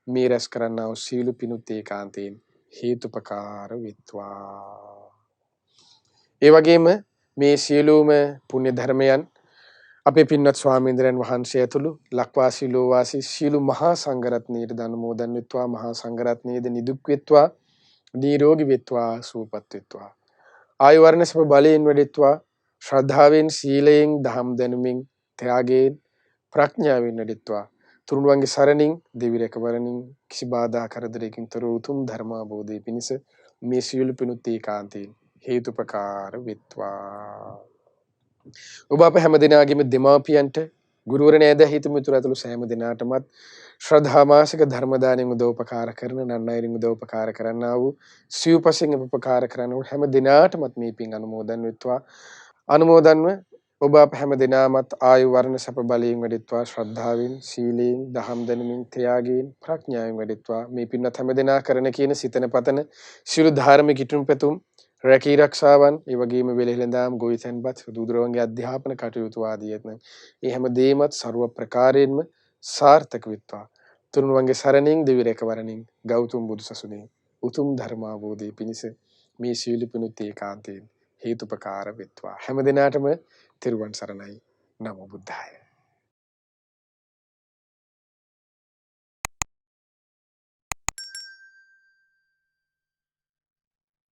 මේ රැස් කරන්නා වූ සීල පිණුත් ඒකාන්තයෙන් හේතුපකාර වෙත්වා ඒ වගේම මේ සියලුම පුණ්‍ය ධර්මයන් අපේ පින්වත් ස්වාමීන්ද්‍රයන් වහන්සේ ඇතුළු ලක්වාසී ලෝවාසී සියලු මහා සංඝරත්නයට අනුමෝදන් වෙත්වා මහා සංඝරත්නයේද නිදුක් වෙත්වා නිරෝගී වෙත්වා සුවපත් වෙත්වා ආයු වර්ණ සප බලයෙන් වැඩෙත්වා ශ්‍රද්ධාවෙන් සීලයෙන් දහම් දැනුමින් ත්‍යාගයෙන් ප්‍රඥාවෙන් වැඩෙත්වා තුනුරුවන්ගේ සරණින් දෙවි රැකවරණින් කිසි බාධා කරදරයකින් තොර උතුම් ධර්ම අවබෝධය පිණිස මේ සියලු පිණුත් ඒකාන්තයෙන් හේතුපකාර වෙත්වා ඔබ අප හැම දිනාගේම දෙමාපියන්ට ගුරුවර නෑදෑ හිත මිතුරු ඇතුළු සෑම දිනාටමත් ශ්‍රද්ධා මාසික ධර්ම දාණයෙන් උදව්පකාර කරන නන්නයිරින් උදව්පකාර කරන්නා වූ සිව්පසෙන් උපකාර කරන හැම දිනාටමත් මේ පින් අනුමෝදන් වෙත්වා අනුමෝදන්ව ඔබ අප හැම දිනාමත් ආයු වර්ණ සැප බලයෙන් වැඩෙත්වා ශ්‍රද්ධාවෙන් සීලයෙන් දහම් දැනුමින් ත්‍යාගයෙන් ප්‍රඥාවෙන් වැඩෙත්වා මේ පින්වත් හැම දිනා කරන කියන සිතන පතන සියලු ධාර්මික ඉටුම් පැතුම් රැකී රක්ෂාවන් ඒ වගේම වෙලෙලඳාම් ගොවිතැන්පත් සුදුදුරවන්ගේ අධ්‍යාපන කටයුතු ආදී ඇතනම් ඒ හැම දෙයමත් ਸਰව ප්‍රකාරයෙන්ම සාර්ථක වෙත්වා තුනුරුවන්ගේ සරණින් දෙවි රැකවරණින් ගෞතම බුදු සසුනේ උතුම් ධර්ම අවබෝධය පිණිස මේ සීල පිණුත් ඒකාන්තයෙන් හේතුපකාර වෙත්වා හැම දිනාටම තෙරුවන් සරණයි නමෝ බුද්ධාය